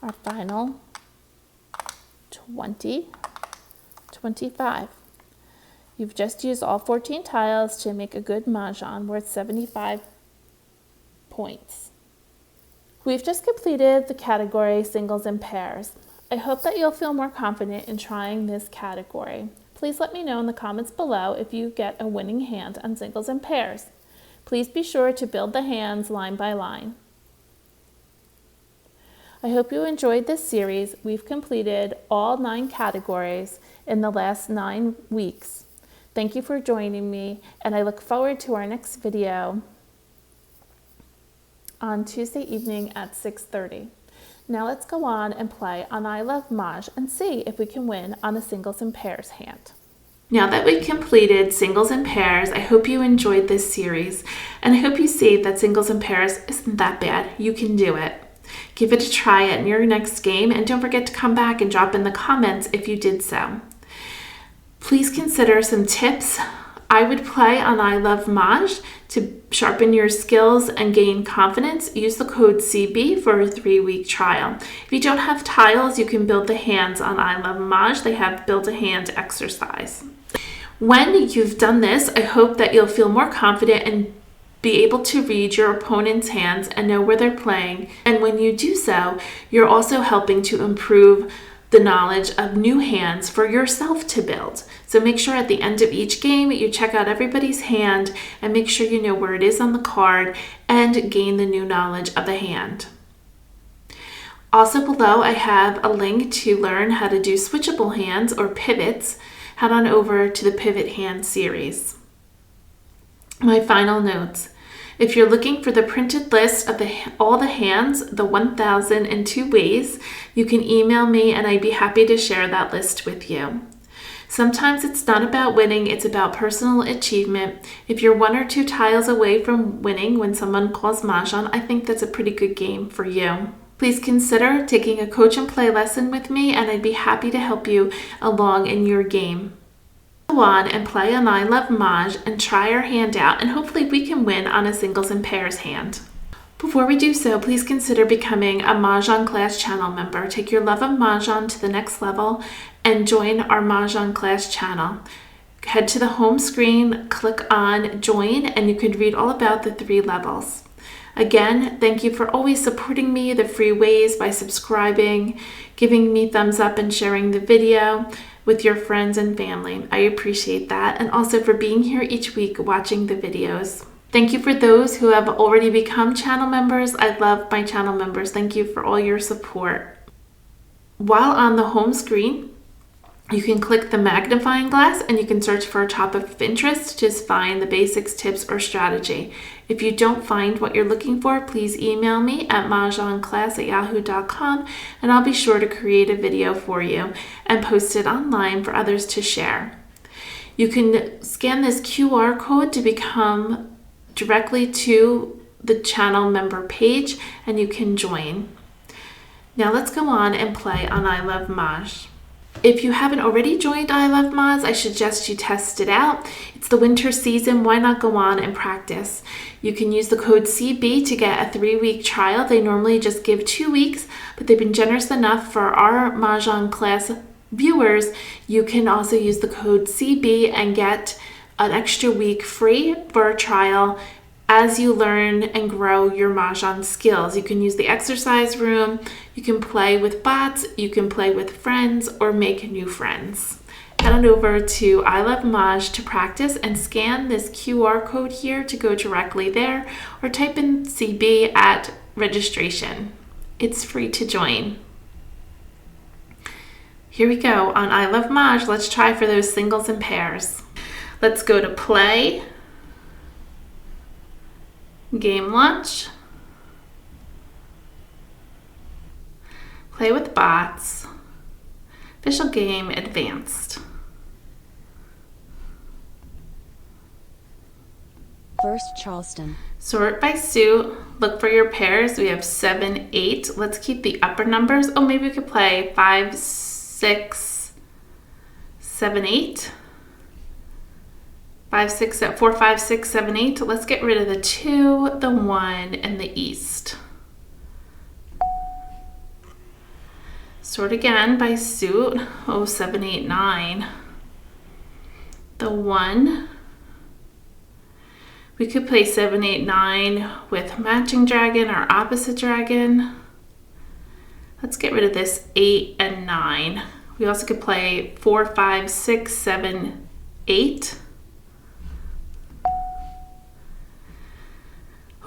Our final 20, 25. You've just used all 14 tiles to make a good mahjong worth 75 points. We've just completed the category singles and pairs. I hope that you'll feel more confident in trying this category. Please let me know in the comments below if you get a winning hand on singles and pairs. Please be sure to build the hands line by line. I hope you enjoyed this series. We've completed all 9 categories in the last 9 weeks. Thank you for joining me, and I look forward to our next video on Tuesday evening at 6:30. Now let's go on and play on I Love Mahj and see if we can win on a singles and pairs hand. Now that we've completed singles and pairs, I hope you enjoyed this series, and I hope you see that singles and pairs isn't that bad. You can do it. Give it a try at your next game, and don't forget to come back and drop in the comments if you did so. Please consider some tips I would play on I Love Mahj to sharpen your skills and gain confidence. Use the code CB for a 3-week trial. If you don't have tiles, you can build the hands on I Love Mahj. They have build a hand exercise. When you've done this, I hope that you'll feel more confident and be able to read your opponent's hands and know where they're playing. And when you do so, you're also helping to improve the knowledge of new hands for yourself to build. So make sure at the end of each game you check out everybody's hand and make sure you know where it is on the card and gain the new knowledge of the hand. Also below I have a link to learn how to do switchable hands or pivots. Head on over to the Pivot Hand series. My final notes. If you're looking for the printed list of all the hands, the 1,002 ways, you can email me and I'd be happy to share that list with you. Sometimes it's not about winning, it's about personal achievement. If you're 1 or 2 tiles away from winning when someone calls Mahjong, I think that's a pretty good game for you. Please consider taking a coach and play lesson with me and I'd be happy to help you along in your game. Go on and play on I Love Mahj and try our hand out and hopefully we can win on a singles and pairs hand. Before we do so, please consider becoming a Mahjong Class channel member. Take your love of Mahjong to the next level and join our Mahjong Class channel. Head to the home screen, click on join, and you can read all about the 3 levels. Again, thank you for always supporting me the free ways by subscribing, giving me thumbs up and sharing the video with your friends and family. I appreciate that, and also for being here each week watching the videos. Thank you for those who have already become channel members. I love my channel members. Thank you for all your support. While on the home screen, you can click the magnifying glass and you can search for a topic of interest. Just find the basics, tips, or strategy. If you don't find what you're looking for, please email me at mahjongclass@yahoo.com and I'll be sure to create a video for you and post it online for others to share. You can scan this QR code to become directly to the channel member page and you can join. Now let's go on and play on I Love Mahj. If you haven't already joined I Love Mahj, I suggest you test it out. It's the winter season, why not go on and practice? You can use the code CB to get a 3-week trial. They normally just give 2 weeks, but they've been generous enough for our Mahjong Class viewers. You can also use the code CB and get an extra week free for a trial as you learn and grow your Mahjong skills. You can use the exercise room, you can play with bots, you can play with friends, or make new friends. Head on over to I Love Mahj to practice and scan this QR code here to go directly there, or type in CB at registration. It's free to join. Here we go on I Love Mahj. Let's try for those singles and pairs. Let's go to play, game launch, play with bots, official game advanced. First Charleston. Sort by suit, look for your pairs. We have 7, 8. Let's keep the upper numbers. Oh, maybe we could play 5, 6, 7, 8. 4, 5, 6, 7, 8. Let's get rid of the 2, the 1, and the east. Sort again by suit. Oh, 7, 8, 9. The 1. We could play 7, 8, 9 with matching dragon or opposite dragon. Let's get rid of this 8 and 9. We also could play 4, 5, 6, 7, 8.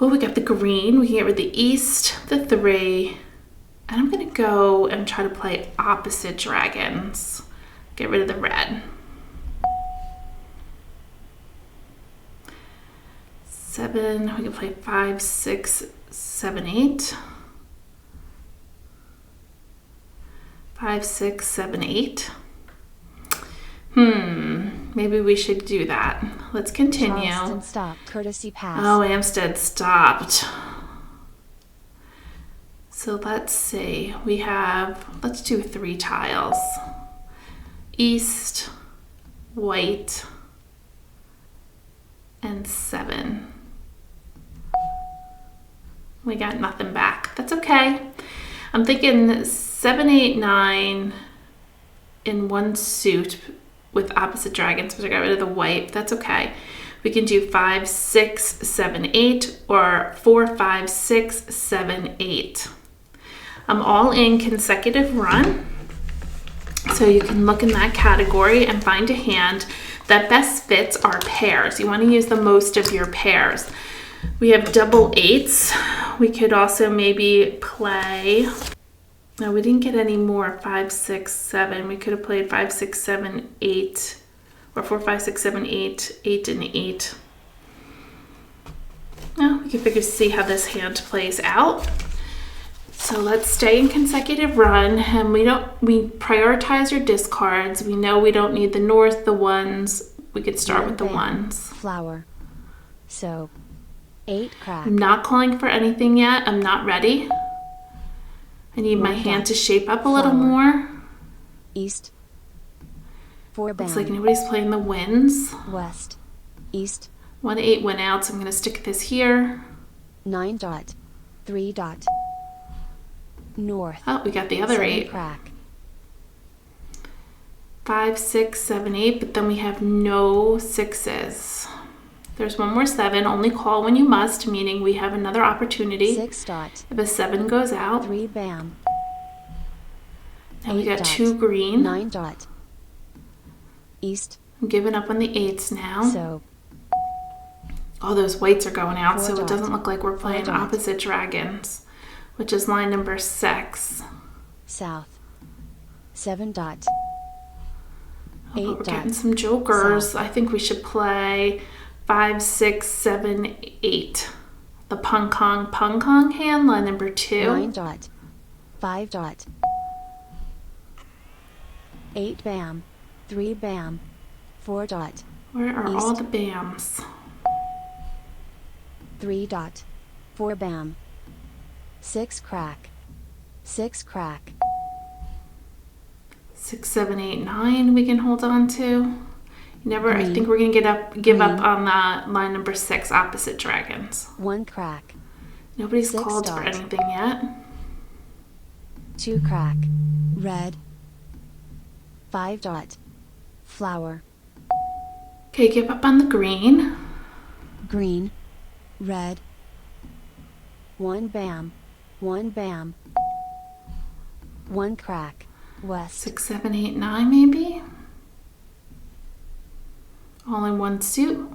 Oh, we got the green. We can get rid of the east, the 3. And I'm going to go and try to play opposite dragons. Get rid of the red. 7. We can play 5, 6, 7, 8. 5, 6, 7, 8. Maybe we should do that. Let's continue. Charleston stopped. Courtesy pass. Oh, Amstead stopped. So let's see. Let's do 3 tiles. East, white, and 7. We got nothing back. That's okay. I'm thinking 7, 8, 9 in one suit with opposite dragons, but I got rid of the white. That's okay. We can do 5, 6, 7, 8, or 4, 5, 6, 7, 8. I'm all in consecutive run. So you can look in that category and find a hand that best fits our pairs. You want to use the most of your pairs. We have double 8s. We could also maybe play, no, we didn't get any more 5, 6, 7. We could have played 5, 6, 7, 8, or 4, 5, 6, 7, 8, 8 and 8. Now we can figure see how this hand plays out. So let's stay in consecutive run, and we prioritize your discards. We know we don't need the north, the ones. We could start with the ones. Flower. So 8 crack. I'm not calling for anything yet. I'm not ready. I need my hand to shape up a little more. East. 4 bam. Looks like nobody's playing the winds. West. East. 1 8 went out, so I'm going to stick this here. 9 dot. 3 dot. North. Oh, we got the other 7 8. crack. 5, 6, 7, 8, but then we have no 6s. There's one more 7. Only call when you must, meaning we have another opportunity. 6 dot. If a 7 goes out. 3 bam. Now we got dot. 2 green. 9 dot. East. I'm giving up on the 8s now. So. All those whites are going out, 4 so dot. it doesn't look like we're playing 5 dot. opposite dragons, which is line number 6. South. 7 dot. Oh, 8 we're dot. getting some jokers. South. I think we should play 5, 6, 7, 8. The pung kong hand, line number 2. 9 dot. 5 dot. 8 bam. 3 bam. 4 dot. Where are East. all the bams? 3 dot. 4 bam. 6 crack. 6 crack. 6, 7, 8, 9 we can hold on to. Never, I Green. think we're going to give up Green. on the line number 6, opposite dragons. 1 crack. Nobody's 6 called for dot. anything yet. 2 crack. Red. 5 dot. Flower. Okay, give up on the green. Green. Red. 1 bam. 1 bam. 1 crack. West. 6, 7, 8, 9 maybe. All in one suit.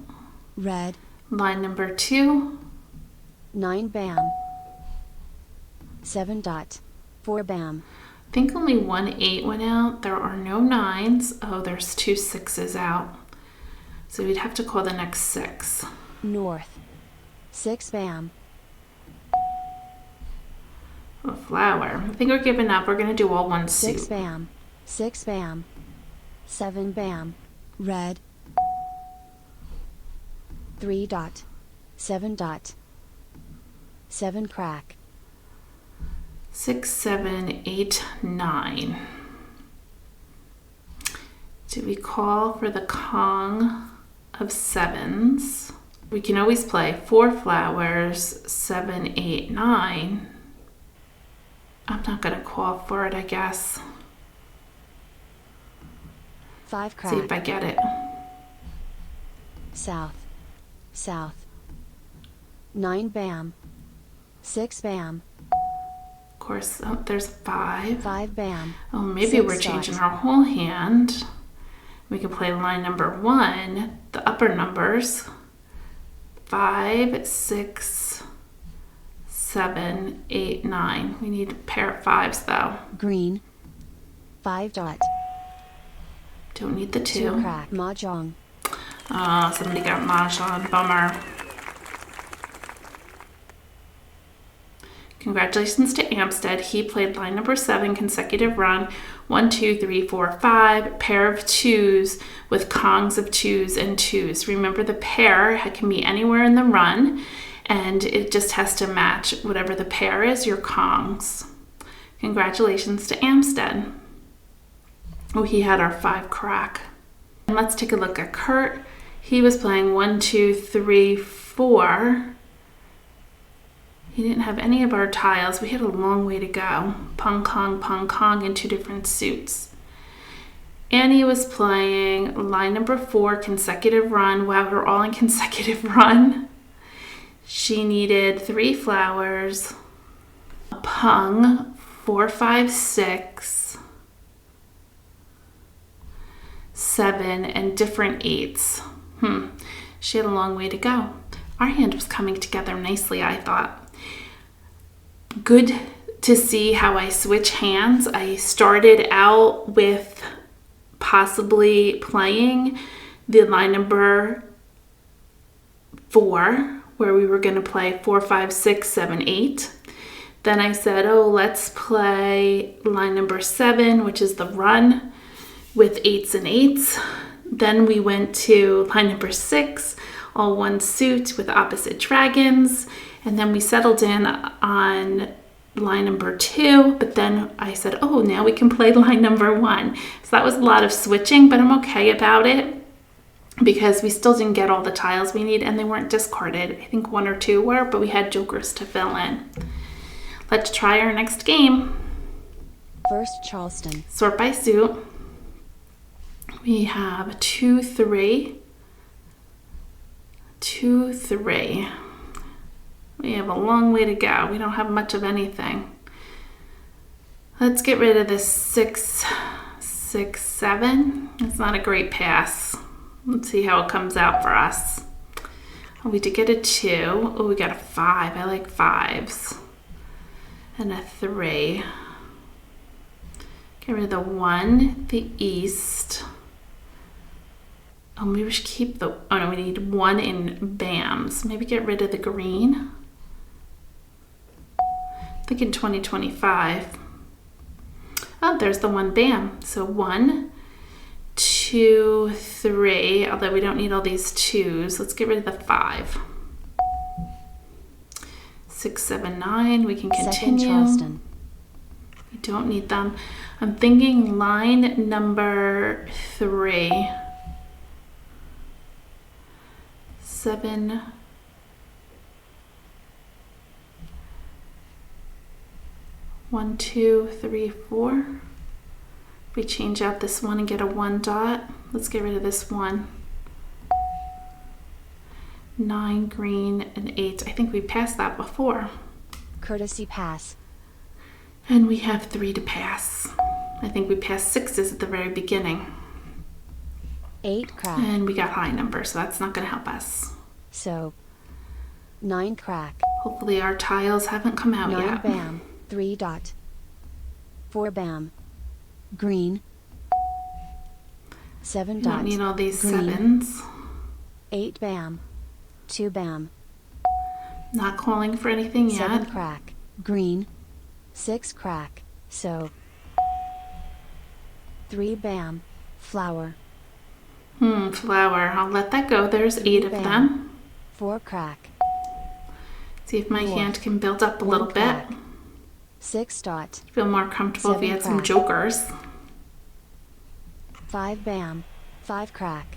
Red. Line number 2. 9 bam. 7 dot. 4 bam. I think only 1 8 went out. There are no 9s. Oh, there's 2 6s out. So we'd have to call the next 6. North. 6 bam. A flower. I think we're giving up. We're going to do all one 6 suit. bam. 6 bam. 7 bam. Red. 3 dot. 7 dot. 7 crack. 6, 7, 8, 9. Do we call for the Kong of 7s? We can always play 4 flowers, 7, 8, 9. I'm not going to call for it, I guess. 5 crack. See if I get it. South. South. 9 bam. 6 bam. Of course, oh, there's 5. 5 bam. Oh, maybe 6 we're dot. changing our whole hand. We can play line number 1, the upper numbers. 5, 6, 7, 8, 9. We need a pair of 5s though. Green. 5 dot. Don't need the 2 2. crack. Mah Jongg. Oh, somebody got Mahjong. Bummer. Congratulations to Amstead. He played line number 7, consecutive run. 1, 2, 3, 4, 5. Pair of 2s with Kongs of 2s and 2s. Remember, the pair can be anywhere in the run, and it just has to match whatever the pair is, your Kongs. Congratulations to Amstead. Oh, he had our 5 crack. And let's take a look at Kurt. He was playing 1, 2, 3, 4. He didn't have any of our tiles. We had a long way to go. Pung kong in 2 different suits. Annie was playing line number 4, consecutive run. Wow, we're all in consecutive run. She needed 3 flowers, a pung, 4, 5, 6, 7, and different 8s. She had a long way to go. Our hand was coming together nicely, I thought. Good to see how I switch hands. I started out with possibly playing the line number 4, where we were going to play 4, 5, 6, 7, 8. Then I said, oh, let's play line number 7, which is the run, with 8s and 8s. Then we went to line number 6, all one suit with opposite dragons. And then we settled in on line number 2, but then I said, oh, now we can play line number 1. So that was a lot of switching, but I'm okay about it because we still didn't get all the tiles we need and they weren't discarded. I think 1 or 2 were, but we had jokers to fill in. Let's try our next game. First Charleston. Sort by suit. We have 2, 3. 2, 3. We have a long way to go. We don't have much of anything. Let's get rid of this 6, 6, 7. It's not a great pass. Let's see how it comes out for us. Oh, we did get a 2. Oh, we got a 5. I like 5s. And a 3. Get rid of the 1, the east. Oh, maybe we should keep the, oh no, we need 1 in BAMs. Maybe get rid of the green. I think in 2025. Oh, there's the 1 BAM. So 1, 2, 3, although we don't need all these 2s. Let's get rid of the 5. 6, 7, 9, we can continue. Second Charleston. We don't need them. I'm thinking line number 3. 7. One, 2, 3, 4. We change out this 1 and get a 1 dot. Let's get rid of this 1. 9 green and 8. I think we passed that before. Courtesy pass. And we have 3 to pass. I think we passed 6s at the very beginning. 8 crack. And we got high numbers, so that's not going to help us. So 9 crack. Hopefully our tiles haven't come out 9 yet. bam. 3 dot. 4 bam. Green. 7 We dot. don't need all these green. 7s. 8 bam. 2 bam. Not calling for anything 7 yet. crack. Green. 6 crack. So 3 bam. Flower. Flower. I'll let that go. There's 8 of bam. them. 4 crack. See if my Four. hand can build up a 1 little bit. crack. 6 dot. Feel more comfortable if we 7 had some crack. jokers. 5 bam. 5 crack.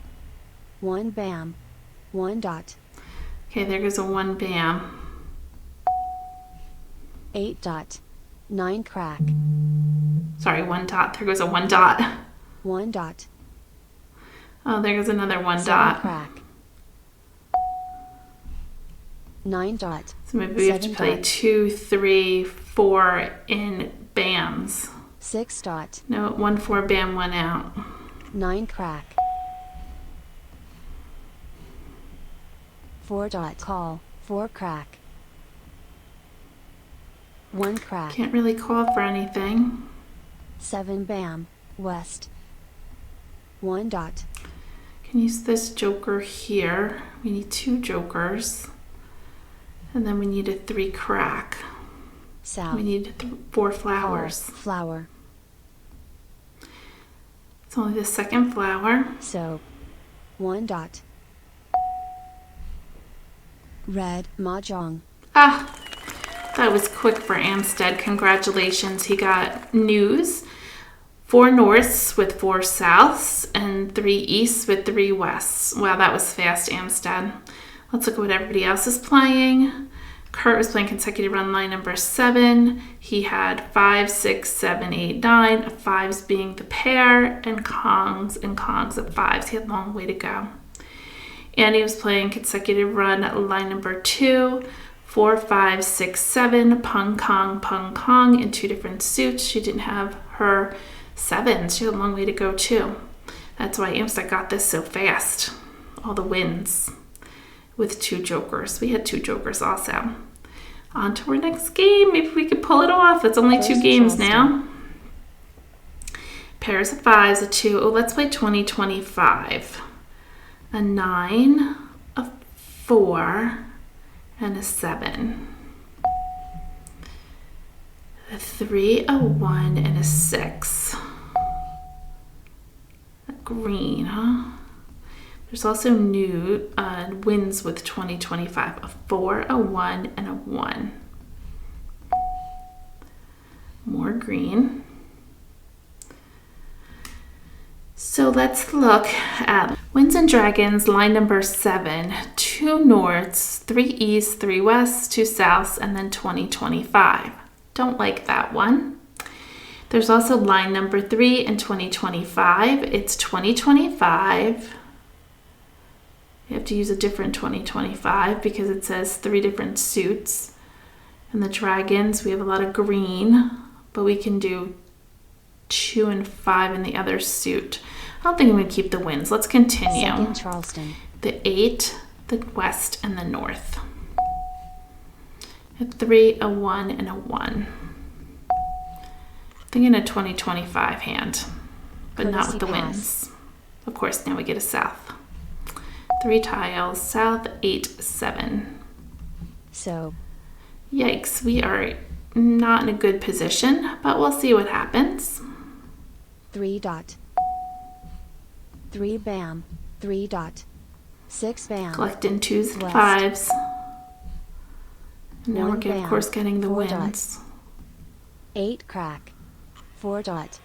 1 bam. 1 dot. Okay, there goes a 1 bam. 8 dot. 9 crack. Sorry, 1 dot. There goes a 1 dot. 1 dot. Oh, there goes another 1 7 dot. crack. 9 dot. So maybe we have to 7 play dot. 2, 3, 4 in bams. 6 dot. No, 1, 4 bam, 1 out. 9 crack. 4 dot. Call. 4 crack. 1 crack. Can't really call for anything. 7 bam. West. 1 dot. Can use this joker here. We need 2 jokers. And then we need a 3 crack. South. We need 4 Call. flowers. Flower. It's only the second flower. So 1 dot. Red Mah Jongg. Ah, that was quick for Amstead. Congratulations. He got news. 4 norths with 4 souths and 3 easts with 3 wests. Wow, that was fast, Amstead. Let's look at what everybody else is playing. Kurt was playing consecutive run line number 7. He had 5, 6, 7, 8, 9. 5s being the pair, and Kongs at 5s. He had a long way to go. Annie was playing consecutive run line number 2. 4, 5, 6, 7. Pung Kong in 2 different suits. She didn't have her 7s. She had a long way to go too. That's why Amstead got this so fast. All the wins with 2 jokers. We had 2 jokers also. On to our next game. Maybe we could pull it off. It's only 2 games now. Pairs of 5s, a 2. Oh, let's play 20-25. A 9, a 4, and a 7. A 3, a 1, and a 6. A green, huh? There's also new wins with 20-25. A 4, a 1, and a 1. More green. So let's look at Winds and Dragons, line number 7. 2 norths, 3 easts, 3 wests, 2 souths, and then 20-25. Don't like that one. There's also line number 3 in 20-25. It's 20-25. You have to use a different 20-25 because it says 3 different suits. And the dragons, we have a lot of green, but we can do 2 and 5 in the other suit. I don't think I'm going to keep the wins. Let's continue. Second Charleston. The 8, the west, and the north. A 3, a 1, and a 1. Thinking a 20-25 hand, but not with the wins. Of course, now we get a south. 3 tiles, south, 8, 7. So. Yikes, we are not in a good position, but we'll see what happens. 3 dot. 3 bam. 3 dot. 6 bam. Collecting 2s and West. 5s. And now we're, of course, getting the 4 wins. dot. 8 crack. 4 dot.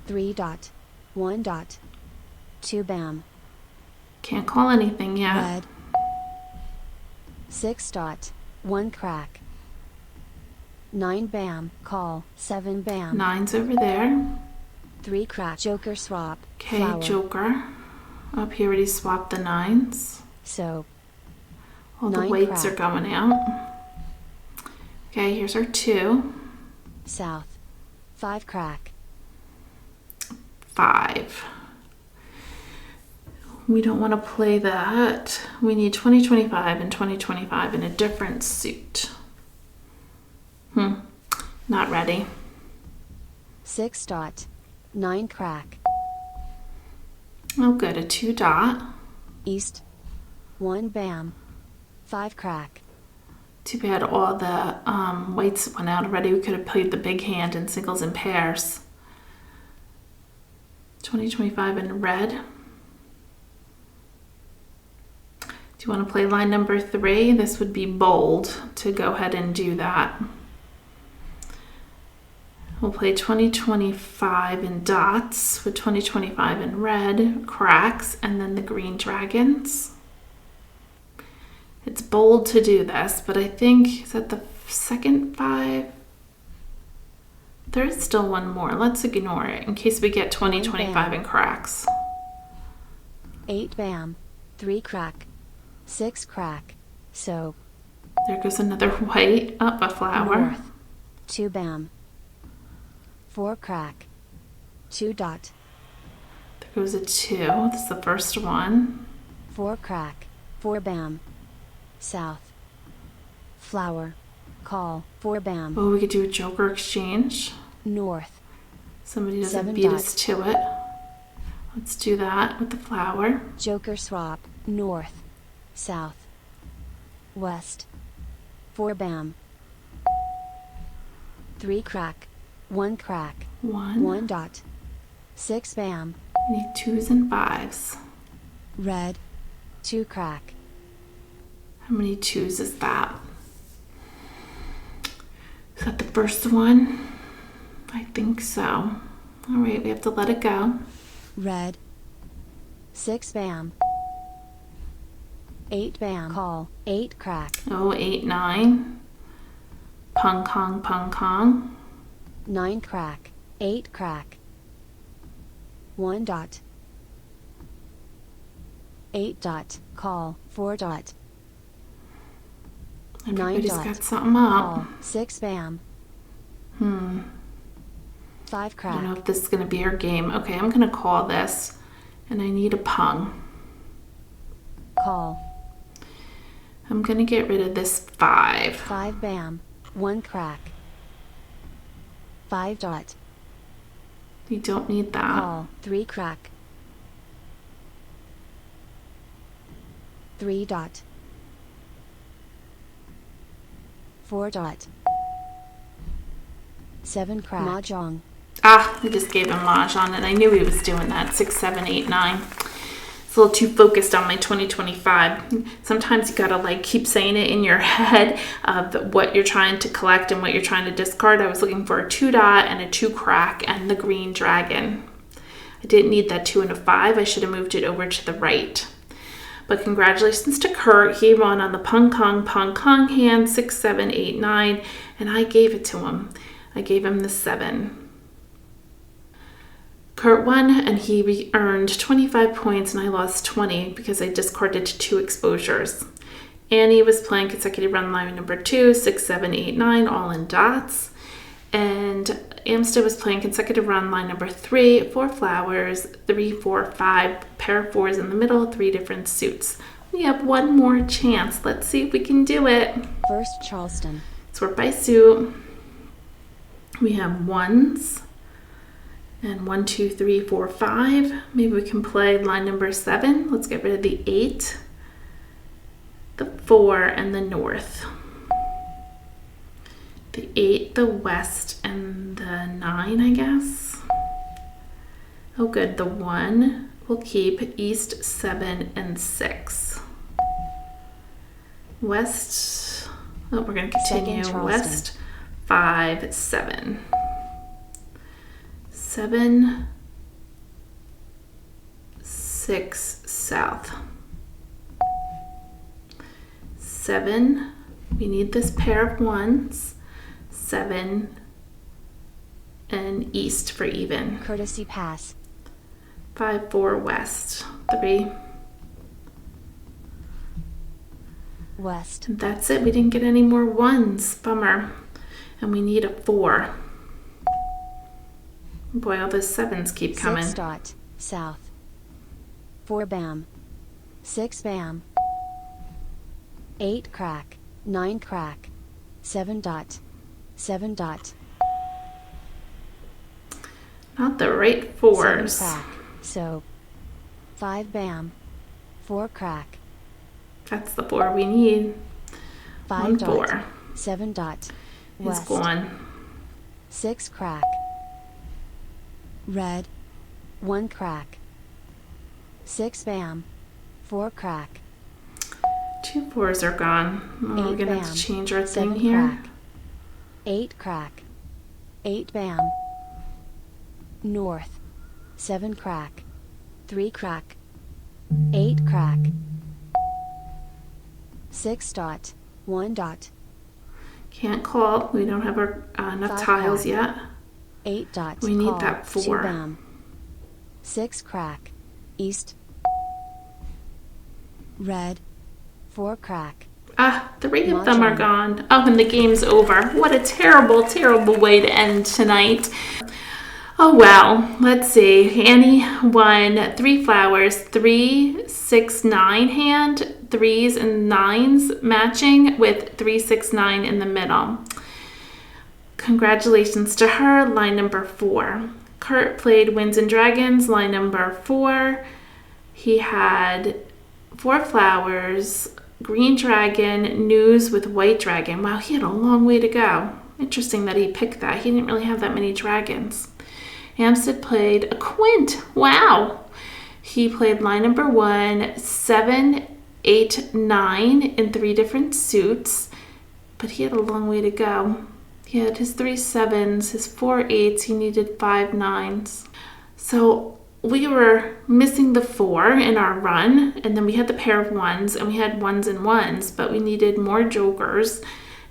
3 dot. 1 dot. 2 bam. Can't call anything yet. Red. 6 dot. 1 crack. 9 bam. Call. 7 bam. 9's over there. 3 crack. Joker swap. Okay, Flower. joker. Up here, already swapped the 9's. So. All the 9 weights crack. are going out. Okay, here's our 2. South. 5 crack. 5. We don't want to play that. We need 20-25 and 20-25 in a different suit. Not ready. 6 dot. 9 crack. Oh, good. A 2 dot. East. 1 bam. 5 crack. Too bad all the weights went out already. We could have played the big hand in singles and pairs. 20-25 in red. Do you want to play line number 3? This would be bold to go ahead and do that. We'll play 20-25 in dots with 20-25 in red, cracks, and then the green dragons. It's bold to do this, but I think, is that the second 5? There's still one more. Let's ignore it in case we get 20-25 in cracks. 8 bam. 3 crack. 6 crack. So. There goes another white. Up a flower. North. 2 bam. 4 crack. 2 dot. There goes a 2. This is the first one. 4 crack. 4 bam. South. Flower. Call. 4 bam. Oh, we could do a joker exchange. North. Somebody doesn't 7 beat dot. us to it. Let's do that with the flower. Joker swap. North. South. West. 4 bam. 3 crack. 1 crack. 1. 1 dot. 6 bam. We need 2s and 5s. Red. 2 crack. How many 2s is that? Is that the first one? I think so. All right, we have to let it go. Red. 6 bam. 8 bam, call, 8 crack, Oh, 8, 9. Pung kong, pung kong. 9 crack, 8 crack, 1 dot, 8 dot, call, 4 dot, 9 Everybody's dot, got something up. call, 6 bam, 5 I crack, don't know if this is going to be our game. Okay, I'm going to call this, and I need a pung. call, I'm going to get rid of this 5. 5 bam, 1 crack, 5 dot, You don't need that. call, 3 crack, 3 dot, 4 dot, 7 crack, Mah Jongg, Ah, I just gave him Mahjong, and I knew he was doing that. 6, 7, 8, 9. It's a little too focused on my 2025. Sometimes you gotta like keep saying it in your head of what you're trying to collect and what you're trying to discard. I was looking for a 2 dot and a 2 crack and the green dragon. I didn't need that 2 and a 5. I should have moved it over to the right. But congratulations to Kurt. He won on the pung kong hand, 6, 7, 8, 9, and I gave it to him. I gave him the 7. Kurt won, and he earned 25 points, and I lost 20 because I discarded 2 exposures. Annie was playing consecutive run line number 2, 6, 7, 8, 9, all in dots. And Amstead was playing consecutive run line number 3, 4 flowers, 3, 4, 5, pair of 4s in the middle, 3 different suits. We have one more chance. Let's see if we can do it. first Charleston, Sort by suit. We have 1s. And 1, 2, 3, 4, 5. Maybe we can play line number 7. Let's get rid of the 8, the 4, and the north. The 8, the west, and the 9, I guess. Oh, good. The 1 we'll keep. East, 7, and 6. West. Oh, we're going to continue. West, 5, 7. 7, 6, south. 7, we need this pair of 1s. 7, and east for even. courtesy pass, 5, 4, west. 3. west, And that's it. We didn't get any more 1s. Bummer. And we need a 4. Boy, all those 7s keep coming. 6 dot, south, 4 bam, 6 bam, 8 crack, 9 crack, 7 dot, 7 dot, Not the right 7 4s. crack, so 5 bam, 4 crack, That's the 4 we need. 5 1 dot, 4. 7 dot, He's west, gone. 6 crack, red, 1 crack, 6 bam, 4 crack, 2 4s are gone. Oh, we're 8 gonna have bam, to change our 7 thing here. crack, 8 crack, 8 bam, north, 7 crack, 3 crack, 8 crack, 6 dot, 1 dot, Can't call. We don't have our enough 5 tiles crack. yet. 8 dot, We need call, that 2 4. bam, 6 crack, east, red, 4 crack, Ah, 3 of Mah them are Jongg. gone. Oh, and the game's over. What a terrible, terrible way to end tonight. Oh, well, let's see. Annie won 3 flowers, 3, 6, 9 hand, 3s and 9s matching with 3, 6, 9 in the middle. Congratulations to her, line number 4. Kurt played Winds and Dragons, line number 4. He had 4 flowers, green dragon, news with white dragon. Wow, he had a long way to go. Interesting that he picked that. He didn't really have that many dragons. Amstead played a quint. Wow. He played line number 1, 7, 8, 9 in 3 different suits, but he had a long way to go. He had his 3 7s, his 4 8s, he needed 5 9s. So we were missing the 4 in our run, and then we had the pair of 1s, and we had 1s and 1s, but we needed more jokers,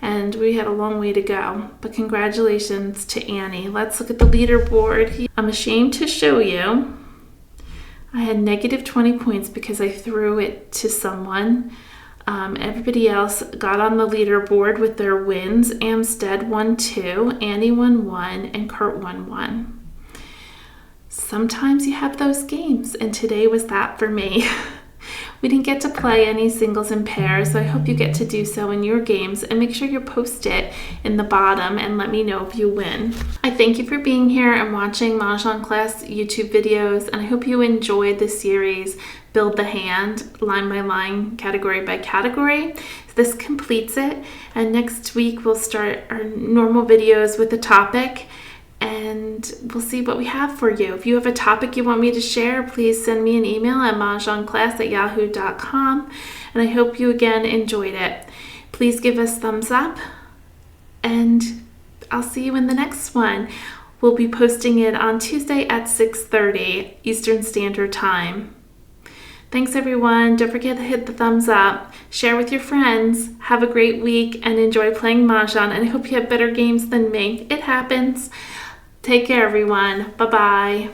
and we had a long way to go. But congratulations to Annie. Let's look at the leaderboard. I'm ashamed to show you. I had negative 20 points because I threw it to someone. Everybody else got on the leaderboard with their wins. Amstead won 2, Annie won 1, and Kurt won 1. Sometimes you have those games, and today was that for me. We didn't get to play any singles and pairs, so I hope you get to do so in your games, and make sure you post it in the bottom and let me know if you win. I thank you for being here and watching Mahjong class YouTube videos, and I hope you enjoyed the series Build the Hand, line by line, category by category. This completes it, and next week we'll start our normal videos with a topic, and we'll see what we have for you. If you have a topic you want me to share, please send me an email at mahjongclass@yahoo.com, and I hope you again enjoyed it. Please give us thumbs up, and I'll see you in the next one. We'll be posting it on Tuesday at 6:30 Eastern Standard Time. Thanks everyone. Don't forget to hit the thumbs up, share with your friends, have a great week, and enjoy playing Mahjong, and I hope you have better games than me. It happens. Take care everyone. Bye-bye.